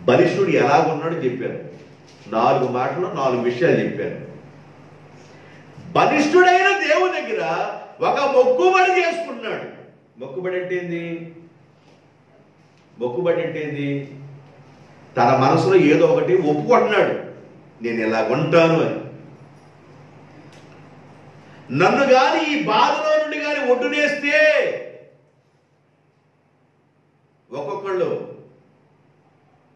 [SPEAKER 1] బలిష్ఠుడు ఎలాగున్నాడో చెప్పాను. 4 మాటలు 4 విషయాలు చెప్పాను. బలిష్ఠుడైన దేవుని దగ్గర ఒక మొక్కుబడి చేసుకుంటున్నాడు. మొక్కుబడి అంటే ఏంది? మొక్కుబడి అంటే ఏంది? తన మనసులో ఏదో ఒకటి ఒప్పుకుంటున్నాడు, నేను ఇలా ఉంటాను అని. నన్ను గాని ఈ బాధలో నుండి గాని ఒడ్డునేస్తే, ఒక్కొక్కళ్ళు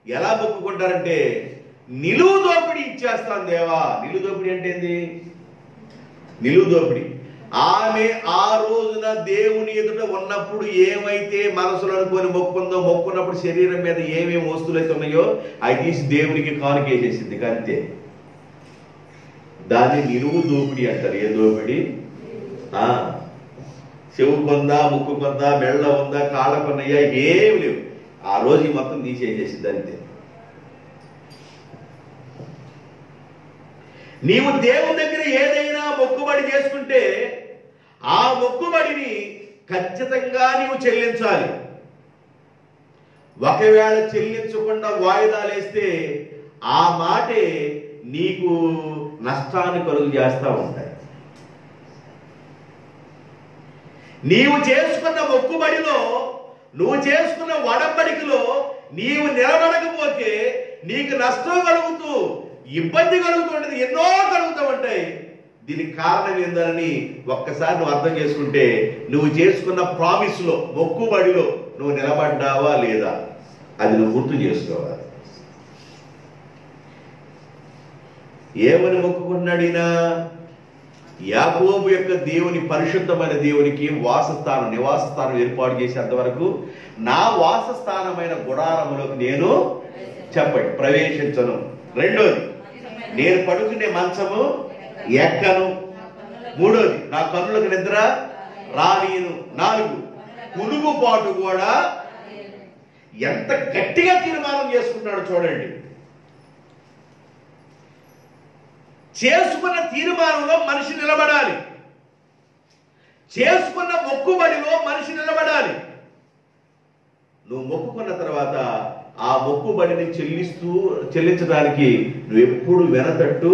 [SPEAKER 1] ఎలా మొక్కుకుంటారంటే నిలువు దోపిడీ ఇచ్చేస్తాను దేవా. నిలువు దోపిడీ అంటే ఏంది? నిలువు దోపిడీ. ఆమె ఆ రోజున దేవుని ఎదుట ఉన్నప్పుడు ఏమైతే మనసులో అనుకొని మొక్కున్నప్పుడు శరీరం మీద ఏమేమి వస్తువులు అయితే ఉన్నాయో అవి తీసి దేవునికి కానుకేసేసింది. అంతే. దాన్ని నిలువు దోపిడీ అంటారు. ఏ దోపిడీ? చెవు కొందా, ముక్కు కొందా, మెళ్ళ ఉందా, కాళ్ళ కొన్నయ్యా, ఏమి లేవు. ఆ రోజు మొత్తం తీసేసేసింది. అంతే. నీవు దేవుని దగ్గర ఏదైనా మొక్కుబడి చేసుకుంటే ఆ మొక్కుబడిని ఖచ్చితంగా నీవు చెల్లించాలి. ఒకవేళ చెల్లించకుండా వాయిదాలు వేస్తే ఆ మాటే నీకు నష్టాన్ని కలుగు చేస్తూ ఉంటాయి. నీవు చేసుకున్న మొక్కుబడిలో, నువ్వు చేసుకున్న వడంబడికలో నీవు నిలబడకపోతే నీకు నష్టం కలుగుతూ ఇబ్బంది కలుగుతుంటది, ఎన్నో కలుగుతూ ఉంటాయి. దీనికి కారణం ఏందని ఒక్కసారి నువ్వు అర్థం చేసుకుంటే నువ్వు చేసుకున్న ప్రామిస్ లో, మొక్కుబడిలో నువ్వు నిలబడ్డావా లేదా అది నువ్వు గుర్తు చేసుకోవాలి. ఏమని మొక్కుకున్నాడు ఈయన? యాకోబు యొక్క దేవుని, పరిశుద్ధమైన దేవునికి వాసస్థానం, నివాస స్థానం ఏర్పాటు చేసేంత వరకు నా వాసస్థానమైన గుడారములోకి నేను చెప్పండి ప్రవేశించను. రెండోది, నేను పడుకునే మంచము ఎక్కను. మూడోది, నా కన్నులకు నిద్ర రానీయను. 4, పురుగుపాటు కూడా. ఎంత గట్టిగా తీర్మానం చేసుకున్నాడు చూడండి. చేసుకున్న తీర్మానంలో మనిషి నిలబడాలి, చేసుకున్న మొక్కుబడిలో మనిషి నిలబడాలి. నువ్వు మొక్కుకున్న తర్వాత ఆ మొక్కుబడిని చెల్లించడానికి నువ్వు ఎప్పుడు వెనతట్టు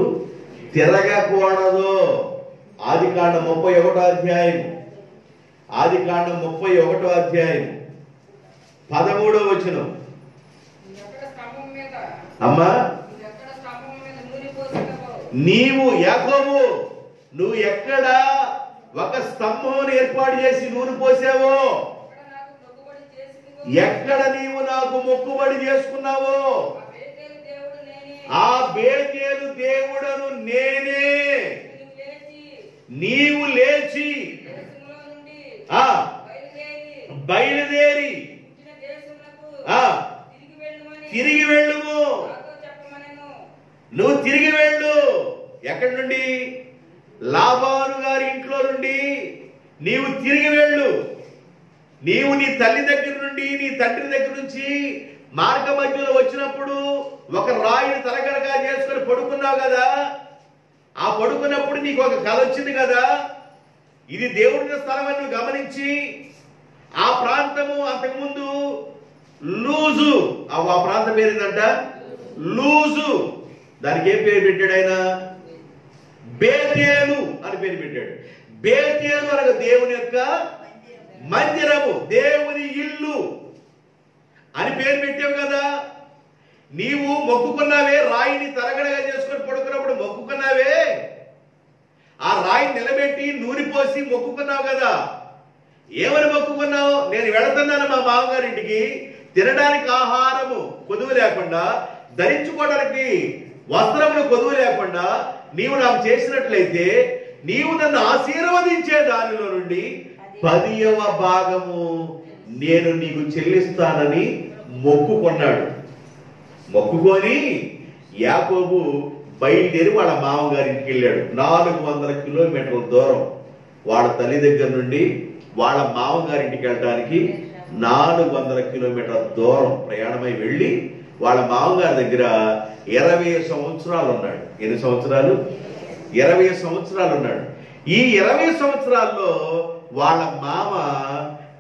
[SPEAKER 1] తిరగకూడదు. ఆదికాండం 31వ అధ్యాయం, ఆదికాండం 31వ అధ్యాయం 13వ వచనం. అమ్మా, నీవు యాకోబు, నువ్వు ఎక్కడ ఒక స్తంభం ఏర్పాటు చేసి నూనె పోసావో, ఎక్కడ నీవు నాకు మొక్కుబడి చేసుకున్నావో ఆ బేతేలు దేవుడను నేనే. నీవు లేచి బయలుదేరి తిరిగి వెళ్ళుము. నువ్వు తిరిగి వెళ్ళు. ఎక్కడి నుండి? లాబాను గారి ఇంట్లో నుండి నీవు తిరిగి వెళ్ళు. నీవు నీ తల్లి దగ్గర నుండి, నీ తండ్రి దగ్గర నుంచి మార్గ మధ్యలో వచ్చినప్పుడు ఒక రాయిని తలగడగా చేసుకొని పడుకున్నావు కదా. ఆ పడుకున్నప్పుడు నీకు ఒక కల వచ్చింది కదా. ఇది దేవుడి స్థలం అని నువ్వు గమనించి ఆ ప్రాంతము అంతకుముందు లూజు, ఆ ప్రాంతం పేరు ఏంటంట? లూజు. దానికి ఏం పేరు పెట్టాడు ఆయన? బేతేలు అని పేరు పెట్టాడు. బేతేలు అనగా దేవుని యొక్క మందిరము, దేవుని ఇల్లు అని పేరు పెట్టావు కదా. నీవు మొక్కుకున్నావే, రాయిని తరగడగా చేసుకొని పడుకున్నప్పుడు మొక్కుకున్నావే, ఆ రాయిని నిలబెట్టి నూనె పోసి మొక్కుకున్నావు కదా. ఏమని మొక్కుకున్నావు? నేను వెళుతున్నాను మా మామగారింటికి, తినడానికి ఆహారము కొదువు లేకుండా, ధరించుకోవడానికి వస్త్రములు కొదువు లేకుండా నీవు నాకు చేసినట్లయితే నీవు నన్ను ఆశీర్వదించే దానిలో నుండి 10వ భాగము నేను నీకు చెల్లిస్తానని మొక్కుకున్నాడు. మొక్కుకొని యాకోబు బయలుదేరి వాళ్ళ మామగారింటికి వెళ్ళాడు. 400 కిలోమీటర్ల దూరం వాళ్ళ తల్లి దగ్గర నుండి వాళ్ళ మామగారింటికి వెళ్ళడానికి 400 కిలోమీటర్ల దూరం ప్రయాణమై వెళ్ళి వాళ్ళ మామగారి దగ్గర 20 సంవత్సరాలు ఉన్నాడు. ఎన్ని సంవత్సరాలు? 20 సంవత్సరాలు ఉన్నాడు. ఈ 20 సంవత్సరాల్లో వాళ్ళ మామ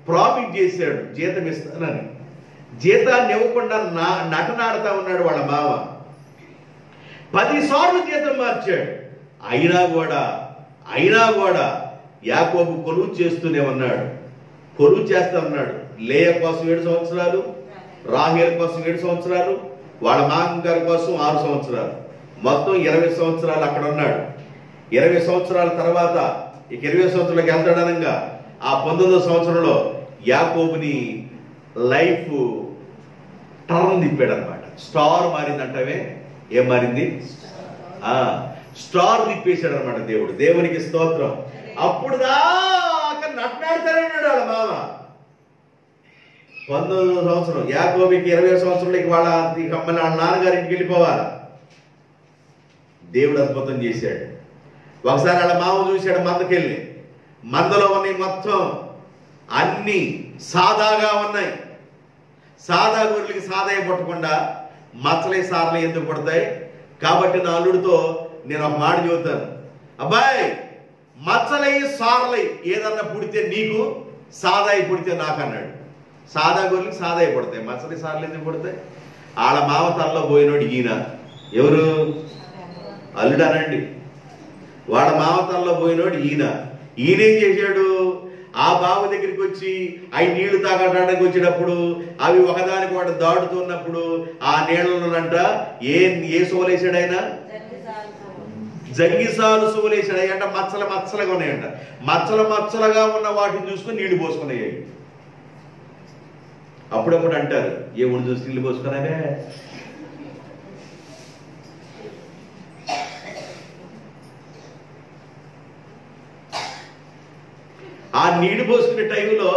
[SPEAKER 1] ప్రామిస్ చేశాడు జీతం ఇస్తానని. జీతాన్ని ఇవ్వకుండా నటనాడుతా ఉన్నాడు వాళ్ళ మామ. 10 సార్లు జీతం మార్చాడు. అయినా కూడా యాకోబు కొలువు చేస్తూనే ఉన్నాడు. కొలువు చేస్తా ఉన్నాడు. లేయ కోసం 7 సంవత్సరాలు, రాహేల్ కోసం 7 సంవత్సరాలు, వాళ్ళ మామగారి కోసం 6 సంవత్సరాలు, మొత్తం 20 సంవత్సరాలు అక్కడ ఉన్నాడు. 20 సంవత్సరాల తర్వాత ఇక 20 సంవత్సరాలకు వెళ్తాడనగా ఆ 19వ సంవత్సరంలో యాకోబుని లైఫ్ టర్న్ తిప్పాడు అనమాట. స్టార్ మారిందంటవే. ఏం మారింది? స్టార్ తిప్పేశాడు అనమాట దేవుడు. దేవునికి స్తోత్రం. అప్పుడు దాకా నట్లాడుతూనే ఉన్నాడు వాళ్ళ మామ. 19వ సంవత్సరం యాకోబుకి 20 సంవత్సరాలకి వాళ్ళ నాన్నగారింటికి వెళ్ళిపోవాలి. దేవుడు అద్భుతం చేశాడు. ఒకసారి వాళ్ళ మామ చూశాడు మందకెళ్ళి. మందలో ఉన్నాయి మొత్తం అన్ని సాదాగా ఉన్నాయి. సాదా గొర్రెలకి సాదాయి పట్టకుండా మచ్చలై సార్లు ఎందుకు పడతాయి? కాబట్టి నా అల్లుడితో నేను ఒక మాట చెబుతాను, అబ్బాయి మచ్చలై సార్లై ఏదన్నా పుడితే నీకు, సాదాయి పుడితే నాకు అన్నాడు. సాదా గొర్రెలకి సాదాయి పడతాయి, మచ్చలై సార్లు ఎందుకు పడతాయి? వాళ్ళ మామ తనలో పోయినోడు ఈయన. ఎవరు? అల్లుడు అనండి. వాళ్ళ మామ తనలో పోయినోడు ఈయన. ఈయనేం చేశాడు? ఆ బావి దగ్గరికి వచ్చి అవి నీళ్లు తాగడానికి వచ్చినప్పుడు అవి ఒకదానికి ఒకటి దాటుతున్నప్పుడు ఆ నీళ్ళలోనంట ఏ సోలేసాడు ఆయన? జంగిసాలు సోలేసాడు. అయ్యంట మచ్చలుగా ఉన్నాయంట. మచ్చలుగా ఉన్న వాటిని చూసుకొని నీళ్లు పోసుకున్నాయి. అప్పుడప్పుడు అంటారు, ఏముడు చూసి నీళ్లు పోసుకున్నావే? ఆ నీళ్లు పోసుకునే టైంలో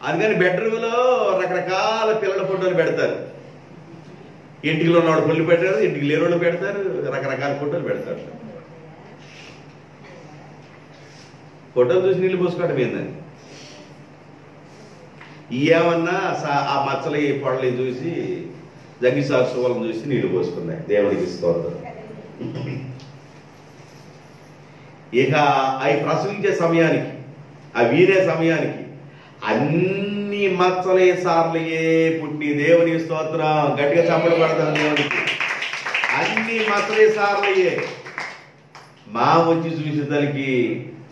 [SPEAKER 1] అందుకని బెడ్రూమ్లో రకరకాల పిల్లల ఫోటోలు పెడతారు. ఇంటిలో ఉన్నవాడు పొల్లు పెట్టారు, ఇంటికి లేని వాళ్ళు పెడతారు, రకరకాల ఫోటోలు పెడతారు. ఫోటోలు చూసి నీళ్లు పోసుకోవడం ఏందని ఏమన్నా ఆ మచ్చలు పొడలు చూసి జగ్గిసాక్షి వాళ్ళని చూసి నీళ్లు పోసుకున్నాయి. దేవుడికి స్తోత్రం. ఇక అవి ప్రసవించే సమయానికి, అవి వీరే సమయానికి అన్ని మచ్చలే సార్లయే పుట్టి, దేవుని స్తోత్రం. గట్టిగా చప్పట్లు పడతాం దేవునికి. అన్ని మచ్చలే సార్లయ్యే. మా వచ్చి చూసేదానికి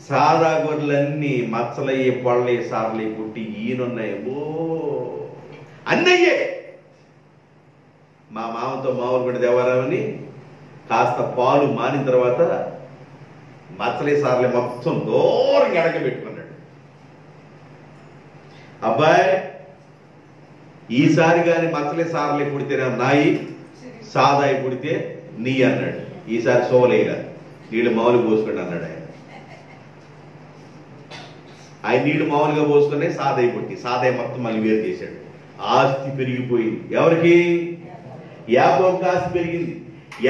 [SPEAKER 1] సాదా గొర్రెలన్నీ మచ్చలయ్యే పొడలే సార్లే పుట్టి ఈయనున్నాయి. ఓ అన్నయ్యే. మా మామతో మామూలు కూడా దేవారామని కాస్త పాలు మానిన తర్వాత మచ్చలే సార్లే మొత్తం దూరంగా అడగబెట్టుకున్నాడు. అబ్బాయి ఈసారి కానీ మచ్చలే సార్లే పుడితేనే నాయి, సాదాయి పుడితే నీ అన్నాడు. ఈసారి సోలేగా నీళ్ళు మామూలుగా పోసుకోండి అన్నాడు ఆయన. నీళ్లు మామూలుగా పోసుకునే సాదాయి పుట్టి, సాదాయి మొత్తం మళ్ళీ వేరు చేశాడు. ఆస్తి పెరిగిపోయింది. ఎవరికి? యాకోబుకి ఆస్తి పెరిగింది.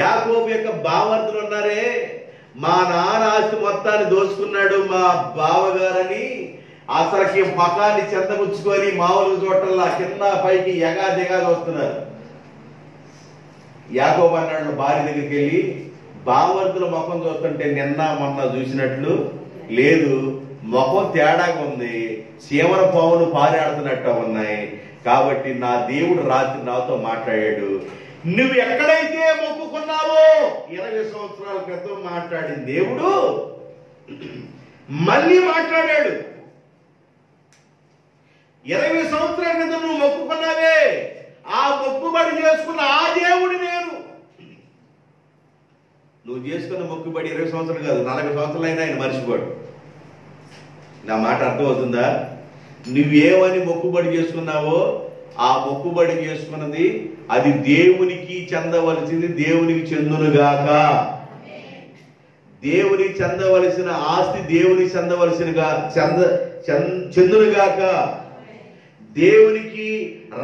[SPEAKER 1] యాకోబు యొక్క బావర్తులు ఉన్నారే, మా నాన్న ఆస్తి మొత్తాన్ని దోచుకున్నాడు మా బావగారని అసలుకి మకాన్ని చెందముచ్చుకొని మామూలు చోటల్లా కింద పైకి ఎగాదిగా వస్తున్నారు. యాకోబు అన్నాడు భార్య దగ్గరికి వెళ్ళి, బావర్తుల ముఖం చూస్తుంటే నిన్న మొన్న చూసినట్లు లేదు, ముఖం తేడాగా ఉంది, చీమల పావులు పారాడుతున్నట్టు ఉన్నాయి. కాబట్టి నా దేవుడు రాత్రి నాతో మాట్లాడాడు. నువ్వు ఎక్కడైతే మొక్కుకున్నావో 20 సంవత్సరాల క్రితం మాట్లాడిన దేవుడు మళ్ళీ మాట్లాడాడు. 20 సంవత్సరాల క్రితం నువ్వు మొక్కుకున్నావే, ఆ మొక్కుబడి చేసుకున్న ఆ దేవుడు నేను. నువ్వు చేసుకున్న మొక్కుబడి 20 సంవత్సరాలు కాదు, 40 సంవత్సరాలు అయినా ఆయన మర్చిపోడు. నా మాట అర్థమవుతుందా? నువ్వేమని మొక్కుబడి చేసుకున్నావో ఆ మొక్కుబడి చేసుకున్నది అది దేవునికి చెందవలసింది, దేవునికి చెందునుగాక. దేవునికి చెందవలసిన ఆస్తి దేవునికి చెందునుగాక. దేవునికి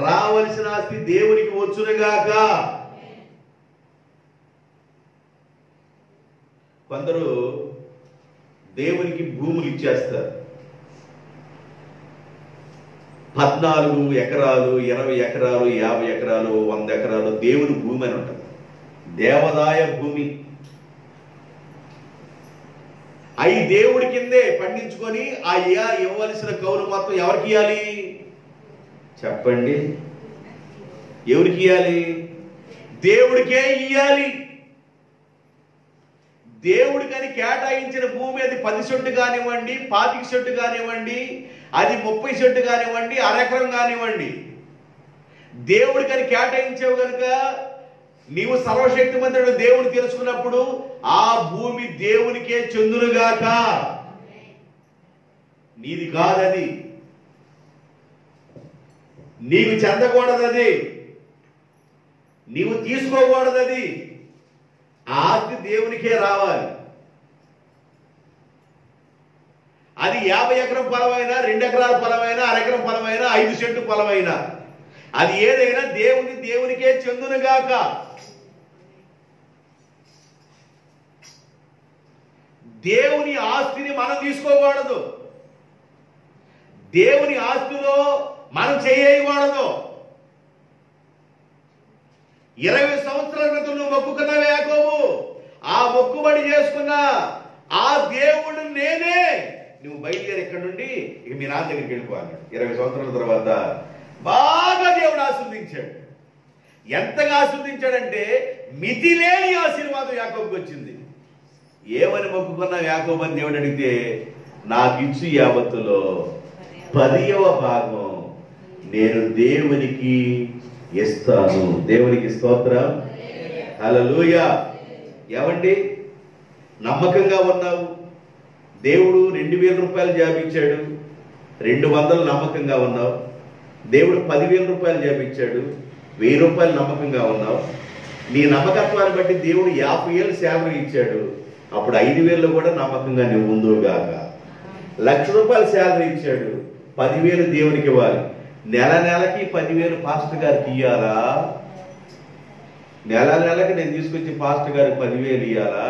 [SPEAKER 1] రావలసిన ఆస్తి దేవునికి వచ్చునుగాక. కొందరు దేవునికి భూములు ఇచ్చేస్తారు. 14 ఎకరాలు, 20 ఎకరాలు, 50 ఎకరాలు, 100 ఎకరాలు దేవుని భూమి అని ఉంటుంది. దేవదాయ భూమి. అవి దేవుడి కిందే పండించుకొని ఆ ఇవ్వవలసిన కౌలు మొత్తం ఎవరికి ఇవ్వాలి చెప్పండి? ఎవరికి ఇవ్వాలి? దేవుడికే ఇవ్వాలి. దేవుడికని కేటాయించిన భూమి అది 10 సెంటు కానివ్వండి, 25 సెంటు కానివ్వండి, అది 30 సెంటు కానివ్వండి, అరెకరం కానివ్వండి, దేవుడికని కేటాయించావు కనుక నీవు సర్వశక్తిమంతుడు దేవుడు తెలుసుకున్నప్పుడు ఆ భూమి దేవునికే చెందునుగాక. నీది కాదది, నీకు చెందకూడదది, నీవు తీసుకోకూడదది. ఆస్తి దేవునికే రావాలి. అది 50 ఎకరం పొలమైనా, 2 ఎకరాల పొలమైనా, అరెకరం పొలమైనా, 5 సెంటు పొలమైనా, అది ఏదైనా దేవునికే చెందునుగాక. దేవుని ఆస్తిని మనం తీసుకోకూడదు. దేవుని ఆస్తిలో మనం చేయకూడదు. 20 సంవత్సరాల క్రితం నువ్వు మొక్కుకున్నావే యాకోబు, ఆ మొక్కుబడి చేసుకున్న ఆ దేవుడు నేనే. నువ్వు బయలుదేరి ఇక్కడ నుండి ఇక మీ నాన్న దగ్గరికి వెళ్ళిపోవాలి. 20 సంవత్సరాల తర్వాత బాగా దేవుడు ఆశీర్వదించాడు. ఎంతగా ఆశీర్వదించాడంటే మితి లేని ఆశీర్వాదం యాకోబుకి వచ్చింది. ఏమని మొక్కుకున్నావు యాకోబు అని దేవుడు అడిగితే నాకు ఇచ్చు యావత్తులో 10వ భాగం నేను దేవునికి ఇస్తాను. దేవునికి స్తోత్రం. హల్లెలూయా. ఏమండి, నమ్మకంగా ఉన్నావు. దేవుడు 2000 రూపాయలు జాబ్ ఇచ్చాడు, 200 నమ్మకంగా ఉన్నావు. దేవుడు 10,000 రూపాయలు జాబ్ ఇచ్చాడు, 1000 రూపాయలు నమ్మకంగా ఉన్నావు. నీ నమ్మకత్వాన్ని బట్టి దేవుడు 50,000 శాలరీ ఇచ్చాడు, అప్పుడు 5,000 కూడా నమ్మకంగా నువ్వు ఉందువుగాక. 1,00,000 రూపాయలు శాలరీ ఇచ్చాడు, 10,000 దేవునికి ఇవ్వాలి. నెల నెలకి 10,000 పాస్టర్ గారికి ఇయ్యాలా? నెల నెలకి నేను తీసుకొచ్చి పాస్టర్ గారికి 10,000 ఇయ్యాలా?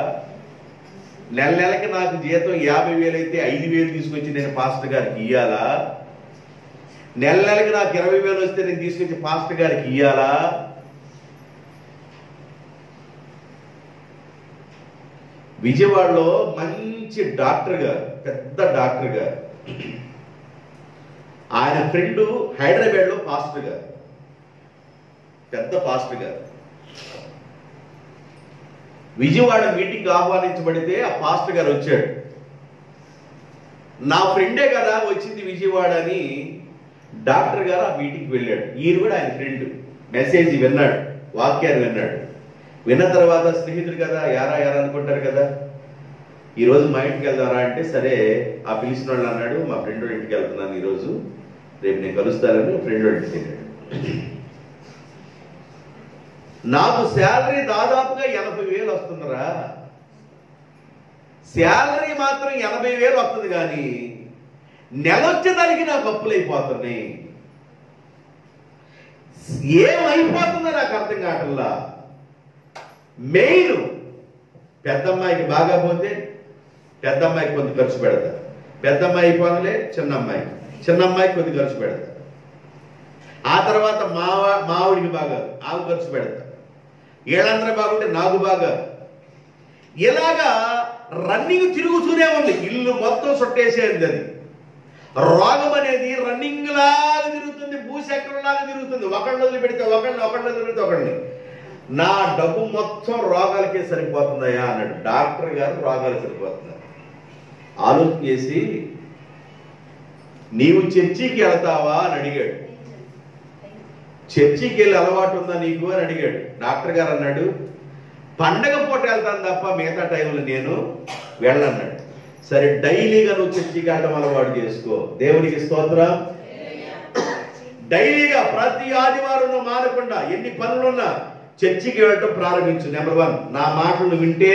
[SPEAKER 1] నెల నెలకి నాకు జీతం 50,000 అయితే 5,000 తీసుకొచ్చి నేను పాస్టర్ గారికి ఇయ్యాలా? నెల నెలకి నాకు 20,000 వస్తే నేను తీసుకొచ్చి పాస్టర్ గారికి ఇయ్యాలా? విజయవాడలో మంచి డాక్టర్ గారు, పెద్ద డాక్టర్ గారు, ఆయన ఫ్రెండ్ హైదరాబాద్లో పాస్టర్ గారు, పెద్ద పాస్టర్ గారు. విజయవాడ మీటింగ్ ఆహ్వానించబడితే ఆ పాస్టర్ గారు వచ్చాడు. నా ఫ్రెండే కదా వచ్చింది విజయవాడ అని డాక్టర్ గారు ఆ మీటింగ్కి వెళ్ళాడు. ఈయన కూడా ఆయన ఫ్రెండ్, మెసేజ్ విన్నాడు, వాక్యాన్ని విన్నాడు. విన్న తర్వాత స్నేహితుడు కదా, యారా అనుకుంటారు కదా, ఈరోజు మా ఇంటికి వెళ్దారా అంటే, సరే ఆ పిలిచిన వాళ్ళు అన్నాడు, మా ఫ్రెండ్ వాళ్ళ ఇంటికి వెళ్తున్నాను ఈరోజు, రేపు నేను కలుస్తానని ఫ్రెండ్ వాళ్ళ ఇంటికి వెళ్ళాడు. నాకు శాలరీ దాదాపుగా 80,000 వస్తుందిరా. శాలరీ మాత్రం 80,000 వస్తుంది, కానీ నెల వచ్చేదానికి నాకు అప్పులు అయిపోతున్నాయి. ఏమైపోతుందో నాకు అర్థం కావట్లా. మెయిన్ పెద్దమ్మాయికి బాగా పోతే పెద్దమ్మాయికి కొంత ఖర్చు పెడతారు, పెద్దమ్మాయి అయిపోగలే చిన్నమ్మాయికి కొద్ది ఖర్చు పెడతారు. ఆ తర్వాత మావిడికి బాగా ఆవు ఖర్చు పెడతారు. ఏళ్ళందరూ బాగుంటే నాకు బాగా. ఇలాగా రన్నింగ్ తిరుగుతూనే ఉంది. ఇల్లు మొత్తం చుట్టేసేది. అది రోగం అనేది రన్నింగ్ లాగా తిరుగుతుంది, భూచక్రం లాగా తిరుగుతుంది. ఒకళ్ళు వదిలిపెడితే ఒకళ్ళని. నా డబ్బు మొత్తం రోగాలకే సరిపోతుందయా అన్నాడు డాక్టర్ గారు. రోగాలు సరిపోతున్నారు. ఆలోచన చేసి, నీవు చర్చికి వెళ్తావా అని అడిగాడు. చర్చికి వెళ్ళి అలవాటు ఉందా నీకు అని అడిగాడు. డాక్టర్ గారు అన్నాడు, పండగ పూట వెళ్తాను తప్ప మిగతా టైంలో నేను వెళ్ళన్నాడు. సరే, డైలీగా నువ్వు చర్చికి వెళ్ళడం అలవాటు చేసుకో. దేవునికి స్తోత్రం. డైలీగా ప్రతి ఆదివారం నువ్వు మానకుండా ఎన్ని పనులున్నా చర్చికి వెళ్ళటం ప్రారంభించు. నెంబర్ 1, నా మాటలు వింటే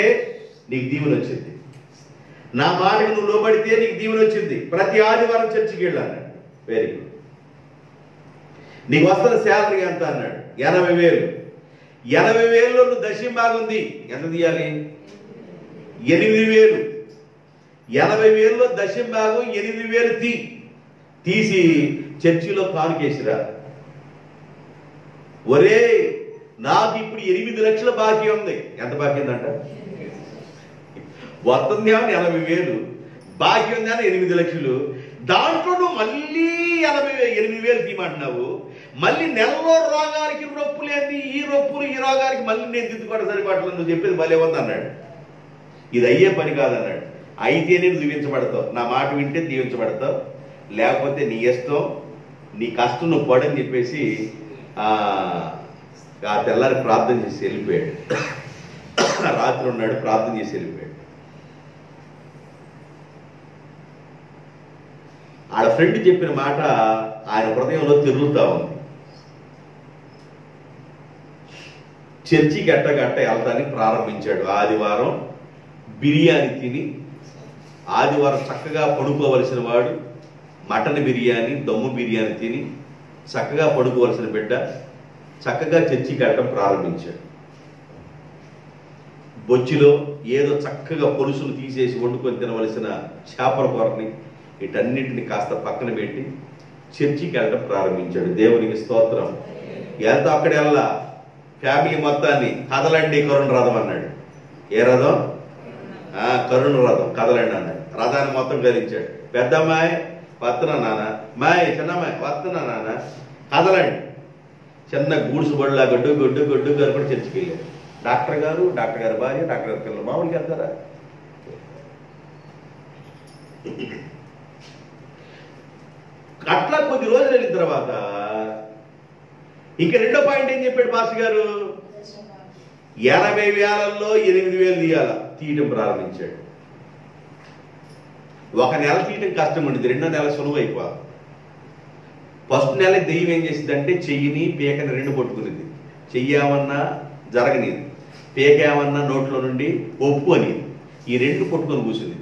[SPEAKER 1] నీకు దీవెన వచ్చింది. నా మాటకు నువ్వు లోబడితే నీకు దీవెన వచ్చింది. ప్రతి ఆదివారం చర్చికి వెళ్ళాను. Very good. నీకు వస్తున్న శాలరీ ఎంత అన్నాడు? 80,000. 80,000లో నువ్వు దశంభాగం ఉంది. ఎంత తీయాలి? 8,000. 80,000లో దశంభాగం 8,000 తీసి చర్చిలో కానుకేసిరా. ఒరే, నాకు ఇప్పుడు 8 లక్షల బాకీ ఉంది. ఎంత బాకీ ఉందంట? వస్తుంది ఏమని 80,000, బాకీ ఉంది అని 8 లక్షలు. దాంట్లో నువ్వు మళ్ళీ 8,000 తీయమంటున్నావు. మళ్ళీ నెలలో రోగానికి నొప్పులు ఏంది, ఈ రోగానికి మళ్ళీ నేను దిద్దుకోవడం సరిపడలేదు. నువ్వు చెప్పేది భలే ఉంది అన్నాడు. ఇది అయ్యే పని కాదన్నాడు. అయితేనే నువ్వు దీవించబడతావు. నా మాట వింటే దీవించబడతావు, లేకపోతే నీ ఇష్టం, నీ కష్టం నువ్వు పడని చెప్పేసి ఆ తెల్లారి ప్రార్థన చేసి వెళ్ళిపోయాడు. రాత్రి ఉన్నాడు, ప్రార్థన చేసి వెళ్ళిపోయాడు. ఆడ ఫ్రెండ్ చెప్పిన మాట ఆయన హృదయంలో తిరుగుతా ఉంది. చర్చికి గట్ట వెళ్తానికి ప్రారంభించాడు. ఆదివారం బిర్యానీ తిని, ఆదివారం చక్కగా పడుకోవలసిన వాడు మటన్ బిర్యానీ, దమ్ము బిర్యానీ తిని చక్కగా పడుకోవలసిన బిడ్డ చక్కగా చర్చికి వెళ్ళడం ప్రారంభించాడు. బొచ్చిలో ఏదో చక్కగా పొలుసులు తీసేసి వండుకొని తినవలసిన చేపల కూరని వీటన్నిటిని కాస్త పక్కన పెట్టి చర్చికి వెళ్ళడం ప్రారంభించాడు. దేవునికి స్తోత్రం. వెళ్తా అక్కడ వెళ్ళా ఫ్యామిలీ మొత్తాన్ని కదలండి కరుణ రథం అన్నాడు. ఏ రథం? కరుణ రథం, కదలండి అన్నాడు. రథాన్ని మొత్తం కదిలించాడు. పెద్దమ్మాయి వస్తున్నా నాన్న, చిన్నమ్మాయి వస్తున్నా నాన్న, కదలండి. చిన్న గూడ్సు బడిలా గడ్డు గారు కూడా చర్చికి వెళ్ళాడు. డాక్టర్ గారు భార్య, డాక్టర్ గారి పిల్లలు మామూలుగా వెళ్తారా? అట్లా కొద్ది రోజులు వెళ్ళిన తర్వాత ఇంకా రెండో పాయింట్ ఏం చెప్పాడు పాస్టర్ గారు? 80,000లో 8,000 తీయడం ప్రారంభించాడు. ఒక నెల తీయడం కష్టం ఉండేది, రెండో నెల సులువు అయిపోవాలి. ఫస్ట్ నెల దెయ్యం ఏం చేసిందంటే చెయ్యిని పీకని రెండు పట్టుకునేది. చెయ్యామన్నా జరగనిది, పీకేమన్నా నోట్లో నుండి ఒప్పు అని ఈ రెండు పట్టుకొని కూర్చుంది.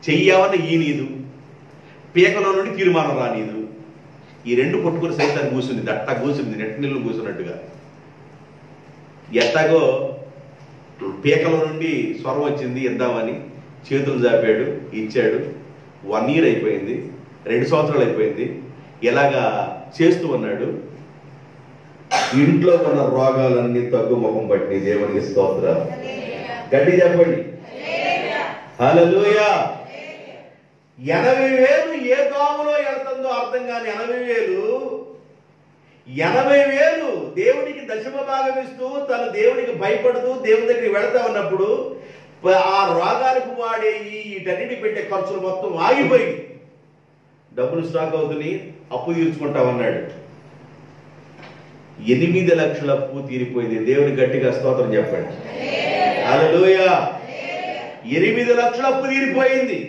[SPEAKER 1] చెయ్యామన్నా ఈనీదు, పీకలో నుండి తీర్మానం రానీదు. ఈ రెండు పట్టుకుని సైతాన్ని కూర్చుంది, అట్టా కూర్చుంది, నెట్ నీళ్ళు కూర్చున్నట్టుగా. ఎట్టాగో పీకలో నుండి స్వరం వచ్చింది, ఇద్దామని చేతులు జాపాడు, ఇచ్చాడు. 1 year అయిపోయింది, 2 సంవత్సరాలు అయిపోయింది. ఇలాగా చేస్తూ ఉన్నాడు. ఇంట్లో ఉన్న రోగాలన్నీ తగ్గుముఖం పట్టి దేవునికి స్తోత్రాలు. గట్టి చెప్పండి హల్లెలూయా. 80,000 ఏ దోమలో వెళ్తుందో అర్థం కాని 80,000 దేవుడికి దశమ భాగం ఇస్తూ తను దేవుడికి భయపడుతూ దేవుడి దగ్గరికి వెళతా ఉన్నప్పుడు ఆ రోగాలకు వాడే వీటన్నిటి పెట్టే ఖర్చులు మొత్తం ఆగిపోయింది. డబ్బులు స్టాక్ అవుతుంది, అప్పు తీర్చుకుంటామన్నాడు. 8 లక్షల అప్పు తీరిపోయింది. దేవుడి గట్టిగా స్తోత్రం చెప్పండి హల్లెలూయా. 8 లక్షల అప్పు తీరిపోయింది.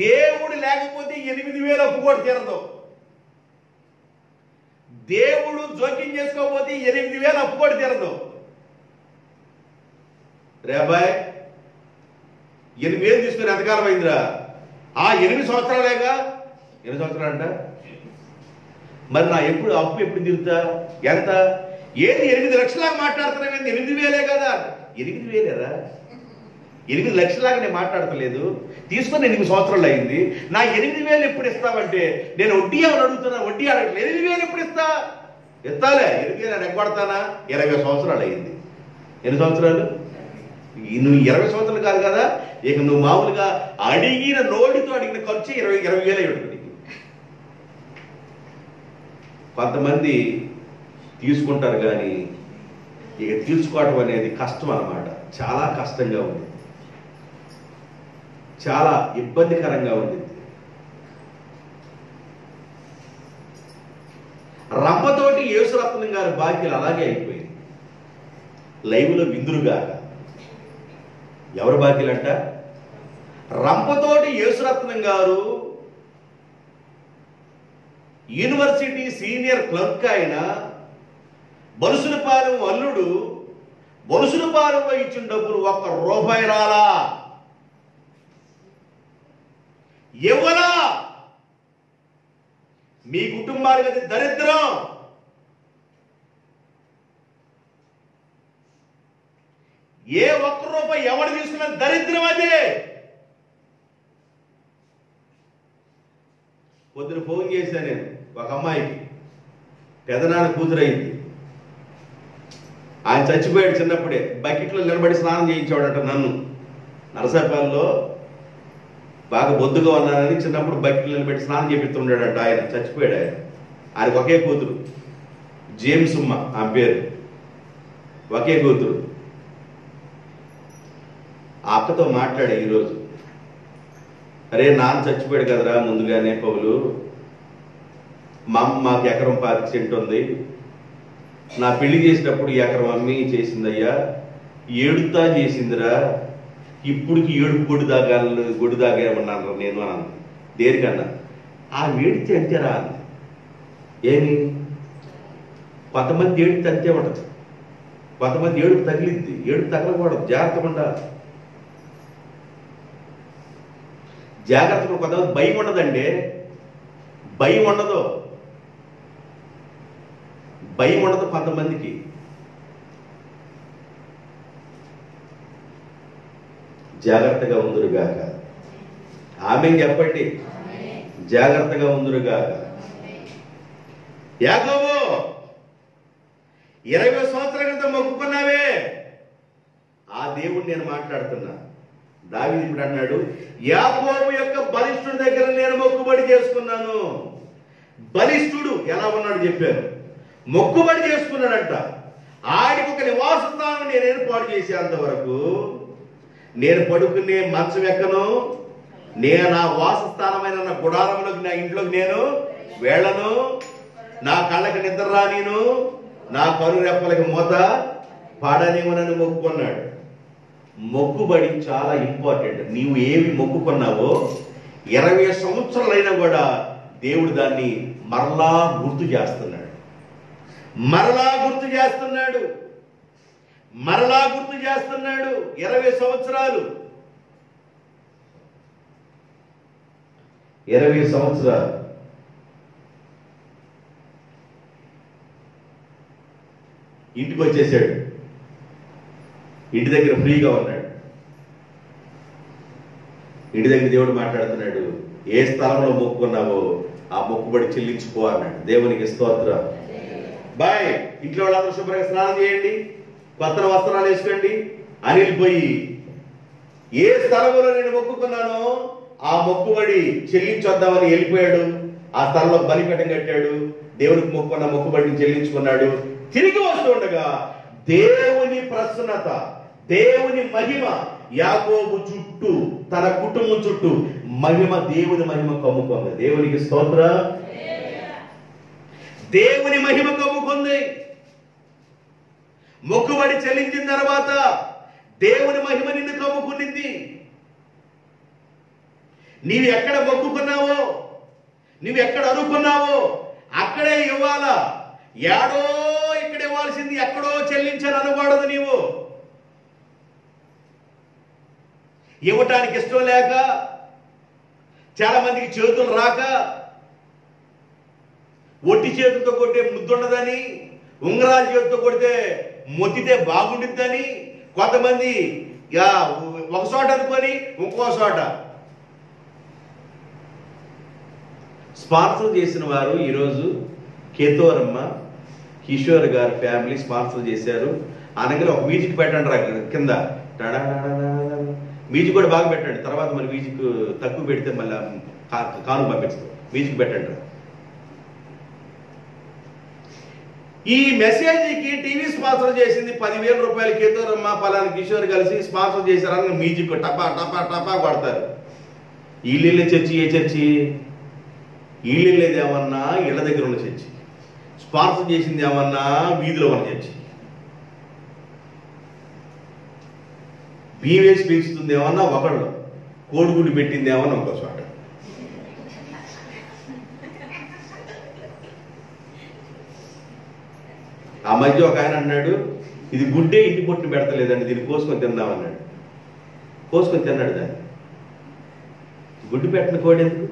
[SPEAKER 1] దేవుడు లేకపోతే 8,000 అప్పు కూడా తీరదు. దేవుడు జోక్యం చేసుకోకపోతే 8,000 అప్పు కూడా తీరదు. రేబాయ్ 8,000 తీసుకుని ఎంతకాలం అయిందిరా? 8 సంవత్సరాలేగా. 8 సంవత్సరాలు అంట. మరి నా అప్పు ఎప్పుడు తీరుతా? ఎంత? ఏది 8 లక్షలాగా మాట్లాడుతున్నావు? 8,000 కదా. 8,000రా, 8 లక్షలాగా నేను మాట్లాడతలేదు. తీసుకొని 8 సంవత్సరాలు అయింది. నా 8,000 ఎప్పుడు ఇస్తావంటే నేను వడ్డీ అని అడుగుతున్నా, వడ్డీ అడగట్లేదు. 8,000 ఎప్పుడు ఇస్తా? ఇస్తాలే. 8,000 ఎగ్గొడతానా? 20 సంవత్సరాలు అయింది. ఎన్ని సంవత్సరాలు? నువ్వు 20 సంవత్సరాలు కాదు కదా. ఇక నువ్వు మామూలుగా అడిగిన నోటితో అడిగిన ఖర్చు 20,000 అయ్యి. కొంతమంది తీసుకుంటారు కానీ ఇక తీర్చుకోవటం అనేది కష్టం అన్నమాట. చాలా కష్టంగా ఉంది, చాలా ఇబ్బందికరంగా ఉంది. రంపతోటి యేసురత్నం గారి బాధ్యతలు అలాగే అయిపోయింది. లైవ్లో విందురుగా ఎవరి బాధ్యలంట? రంపతోటి యేసురత్నం గారు యూనివర్సిటీ సీనియర్ క్లర్క్ అయిన బలుసులపాలెం అల్లుడు బలుసులపాలెంలో ఇచ్చిన డబ్బులు ₹1 రాలా, ఇవ్వలా. మీ కుటుంబానికి అది దరిద్రం. ఏ ₹1 ఎవరు తీసుకున్న దరిద్రం అదే. పొద్దున ఫోన్ చేశాను నేను ఒక అమ్మాయికి, పెదనాన్న కూతురయింది. ఆయన చచ్చిపోయాడు చిన్నప్పుడే. బకెట్లో నిలబడి స్నానం చేయించాడట నన్ను. నరసాపాలలో బాగా బొద్దుగా ఉన్నానని చిన్నప్పుడు బకెట్లో నిలబెట్టి స్నానం చేపిస్తుండేడట. ఆయన చచ్చిపోయాడు. ఆయనకు ఒకే కూతురు, జేమ్స్ ఉమ్మ ఆమె పేరు. ఒకే కూతురు. ఆ అక్కతో మాట్లాడే ఈరోజు, అరే నాన్న చచ్చిపోయాడు కదరా ముందుగానే పౌలు, మాకు ఎకరం 25 సెంట్ ఉంది. నా పెళ్లి చేసినప్పుడు ఎకరం అమ్మి చేసిందయ్యా, ఏడుతా చేసిందిరా. ఇప్పుడుకి ఏడుపు గొడ్డు దాగామన్నాను నేను అన్నాను. దేనికన్నా? ఆ ఏడితే అంతేరా అంది. ఏమి? కొంతమంది ఏడితే అంతే ఉండదు, కొంతమంది ఏడుపు తగిలిద్ది. ఏడుపు తగలకూడదు, జాగ్రత్తగా ఉండాలి. జాగ్రత్తగా. కొంతమంది భయం ఉండదండి, భయం ఉండదు, భయం ఉండదు కొంతమందికి. జాగ్రత్తగా ఉందురుగాక. ఆమె చెప్పండి, జాగ్రత్తగా ఉందురుగాక. యాకోబు 20 సంవత్సరాల క్రితం మొక్కుకున్నావే, ఆ దేవుడు నేను మాట్లాడుతున్నా. దావీదు ఇప్పుడు అన్నాడు, యాకోబు యొక్క బలిష్ఠుడి దగ్గర నేను మొక్కుబడి చేసుకున్నాను. బలిష్ఠుడు ఎలా ఉన్నాడు చెప్పాను. మొక్కుబడి చేసుకున్నాడంట. ఆడికి ఒక నివాస స్థానం నేను ఏర్పాటు చేసేంత వరకు నేను పడుకునే మంచం ఎక్కను, నేను నా వాసస్థానమైన నా గుడారంలోకి, నా ఇంట్లోకి నేను వెళ్ళను, నా కళ్ళకి నిద్ర రానిను, నా కను రెప్పలకి మూత పాడనివ్వనని మొక్కుకున్నాడు. మొక్కుబడి చాలా ఇంపార్టెంట్. నీవు ఏమి మొక్కుకున్నావో 20 సంవత్సరాలైనా కూడా దేవుడు దాన్ని మరలా గుర్తు చేస్తున్నాడు, మరలా గుర్తు చేస్తున్నాడు, మరలా గుర్తు చేస్తున్నాడు. 20 సంవత్సరాలు, 20 సంవత్సరాలు ఇంటికి వచ్చేసాడు. ఇంటి దగ్గర ఫ్రీగా ఉన్నాడు. ఇంటి దగ్గర దేవుడు మాట్లాడుతున్నాడు, ఏ స్థలంలో మొక్కుకున్నావో ఆ మొక్కుబడి చెల్లించుకో అన్నాడు. దేవునికి స్తోత్రం. బాయ్, ఇంట్లో వాళ్ళందరూ శుభ్రంగా స్నానం చేయండి, కొత్త వస్త్రాలు వేసుకోండి అని వెళ్ళిపోయి, ఏ స్థలంలో నేను మొక్కుకున్నానో ఆ మొక్కుబడి చెల్లించొద్దామని వెళ్ళిపోయాడు. ఆ స్థలంలో బలిపీఠం కట్టాడు, దేవుడికి మొక్కుకున్న మొక్కుబడిని చెల్లించుకున్నాడు. తిరిగి వస్తుండగా దేవుని ప్రసన్నత, దేవుని మహిమ యాకోబు చుట్టూ, తన కుటుంబం చుట్టూ మహిమ, దేవుని మహిమ కమ్ముకుంది. దేవునికి స్తోత్రం. దేవుని మహిమ కమ్ముకుంది. మొక్కుబడి చెల్లించిన తర్వాత దేవుని మహిమ నిన్ను కమ్ముకునింది. నీవు ఎక్కడ మొక్కుకున్నావో, నువ్వు ఎక్కడ అనుకున్నావో అక్కడే ఇవ్వాలా. ఏడో ఇక్కడ ఇవ్వాల్సింది ఎక్కడో చెల్లించాలని అనకూడదు. నీవు ఇవ్వటానికి ఇష్టం లేక, చాలా మందికి చేతులు రాక, ఒట్టి చేతులతో కొట్టే ముద్దుండదని, ఉంగరాల చేతితో కొడితే మొత్తితే బాగుండిద్దని కొంతమంది ఒక చోట అనుకొని ఇంకో చోట స్పాన్సర్ చేసిన వారు ఈరోజు కేతోరమ్మ, కిషోర్ గారి ఫ్యామిలీ స్పాన్సర్ చేశారు. అనగా ఒక మ్యూజిక్ పెట్టండి రా కింద, మ్యూజిక్ కూడా బాగా పెట్టండి. తర్వాత మరి మ్యూజిక్ తక్కువ పెడితే మళ్ళీ కాను పంపిస్తాం. మ్యూజిక్ పెట్టండి. ఈ మెసేజ్కి టీవీ స్పాన్సర్ చేసింది 10,000 రూపాయలు. కేతోరమ్మ పలానా కిషోర్ కలిసి స్పాన్సర్ చేశారని మ్యూజిక్ టపా టపా టపా కొడతారు. వీళ్ళే చర్చి, ఏ చర్చి? వీళ్ళేది ఏమన్నా ఇళ్ళ దగ్గర ఉన్న చర్చి, స్పాన్సర్ చేసింది ఏమన్నా వీధిలో ఉన్న చర్చి, బీవేసి పెంచుతుంది ఏమన్నా ఒకళ్ళు, కోడిగుడ్డు పెట్టింది ఏమన్నా ఇంకో చోట. ఆ మధ్య ఒక ఆయన అన్నాడు, ఇది గుడ్డే ఇంటి పొట్టును పెడతలేదండి, దీన్ని కోసుకొని తిందామన్నాడు. కోసుకొని తిన్నాడు దాన్ని. గుడ్డు పెట్టిన కోడి ఎందుకు?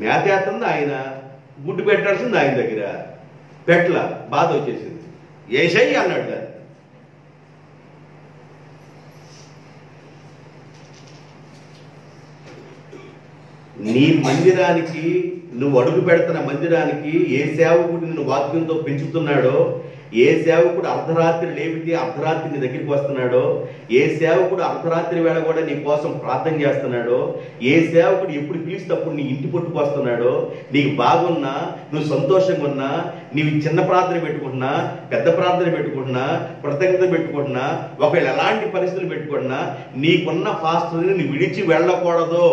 [SPEAKER 1] మేతేస్తుంది ఆయన, గుడ్డు పెట్టాల్సింది ఆయన దగ్గర. పెట్ల బాధ వచ్చేసింది. ఏసై అన్నాడు దాన్ని. నీ మందిరానికి, నువ్వు అడుగు పెడుతున్న మందిరానికి ఏ సేవకుడు నిన్ను వాక్యంతో పెంచుతున్నాడో, ఏ సేవకుడు అర్ధరాత్రి లేపితే అర్ధరాత్రి నీ దగ్గరికి వస్తున్నాడో, ఏ సేవకుడు అర్ధరాత్రి వేళ కూడా నీ కోసం ప్రార్థన చేస్తున్నాడో, ఏ సేవకుడు ఎప్పుడు పిలిస్తప్పుడు నీ ఇంటి పట్టుకు వస్తున్నాడో, నీకు బాగున్నా, నువ్వు సంతోషంగా ఉన్నా, నీవు చిన్న ప్రార్థన పెట్టుకుంటున్నా, పెద్ద ప్రార్థన పెట్టుకుంటున్నా, కృతజ్ఞత పెట్టుకుంటున్నా, ఒకవేళ ఎలాంటి పరిస్థితులు పెట్టుకుంటున్నా, నీకున్న పాస్టర్ని నువ్వు విడిచి వెళ్ళకూడదు.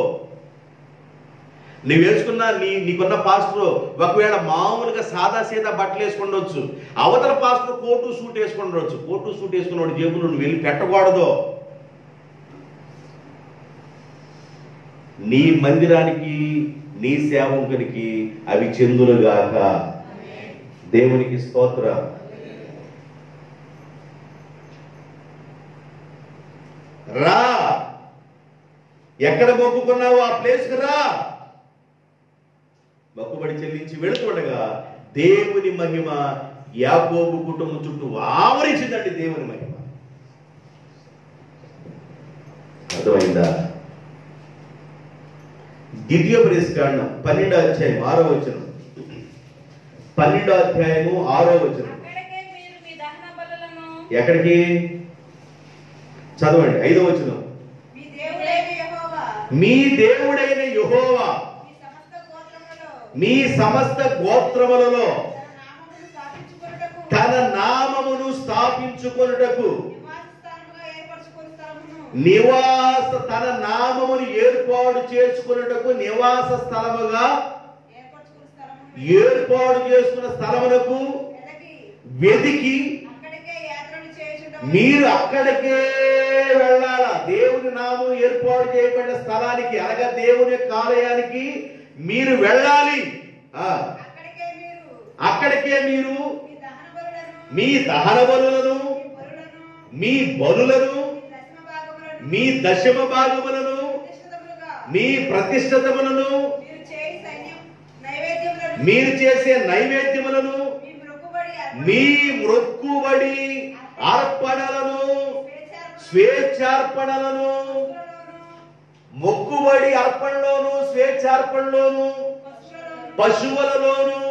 [SPEAKER 1] నువ్వు వేసుకున్న నీకున్న పాస్టర్ ఒకవేళ మామూలుగా సాదా సీదా బట్టలు వేసుకుండొచ్చు, అవతల పాస్టర్ కోటు సూట్ వేసుకుండొచ్చు. కోటు సూట్ వేసుకున్న జేబులు నువ్వు వెళ్ళి పెట్టకూడదు. నీ మందిరానికి, నీ సేవకునికి అవి చెందులుగాక. దేవునికి స్తోత్రం. రా, ఎక్కడ మొక్కుకున్నావో ఆ ప్లేస్కి రా. మొక్కుబడి చెల్లించి వెళుతుండగా దేవుని మహిమ యాకోబు కుటుంబం చుట్టూ ఆవరించిందండి. దేవుని మహిమ అర్థమైందా? ద్వితీయోపదేశకాండం 12వ అధ్యాయం 6వ వచనం. 12వ అధ్యాయము 6వ వచనం. ఎక్కడికి చదవండి. 5వ వచనం. మీ దేవుడైన యెహోవా మీ సమస్త గోత్రములలో తన నామమును స్థాపించుకొనుటకు నివాస తన నామమును ఏర్పాటు చేసుకున్నటకు నివాస స్థలముగా ఏర్పాటు చేసుకున్న స్థలమునకు వెదికి మీరు అక్కడికే వెళ్ళాలా. దేవుని నామం ఏర్పాటు చేయబడిన స్థలానికి అనగా దేవుని యొక్క ఆలయానికి మీరు వెళ్ళాలి. అక్కడికే మీరు మీ దహన బలులను, మీ బలులను, మీ దశమ భాగములను, మీ ప్రతిష్ఠితములను, మీరు చేసే నైవేద్యములను, మీ మ్రొక్కుబడి అర్పణలను, స్వేచ్ఛార్పణలను, మొక్కుబడి అర్పణలోను, స్వేచ్ఛార్పణలోను, పశువులలోను,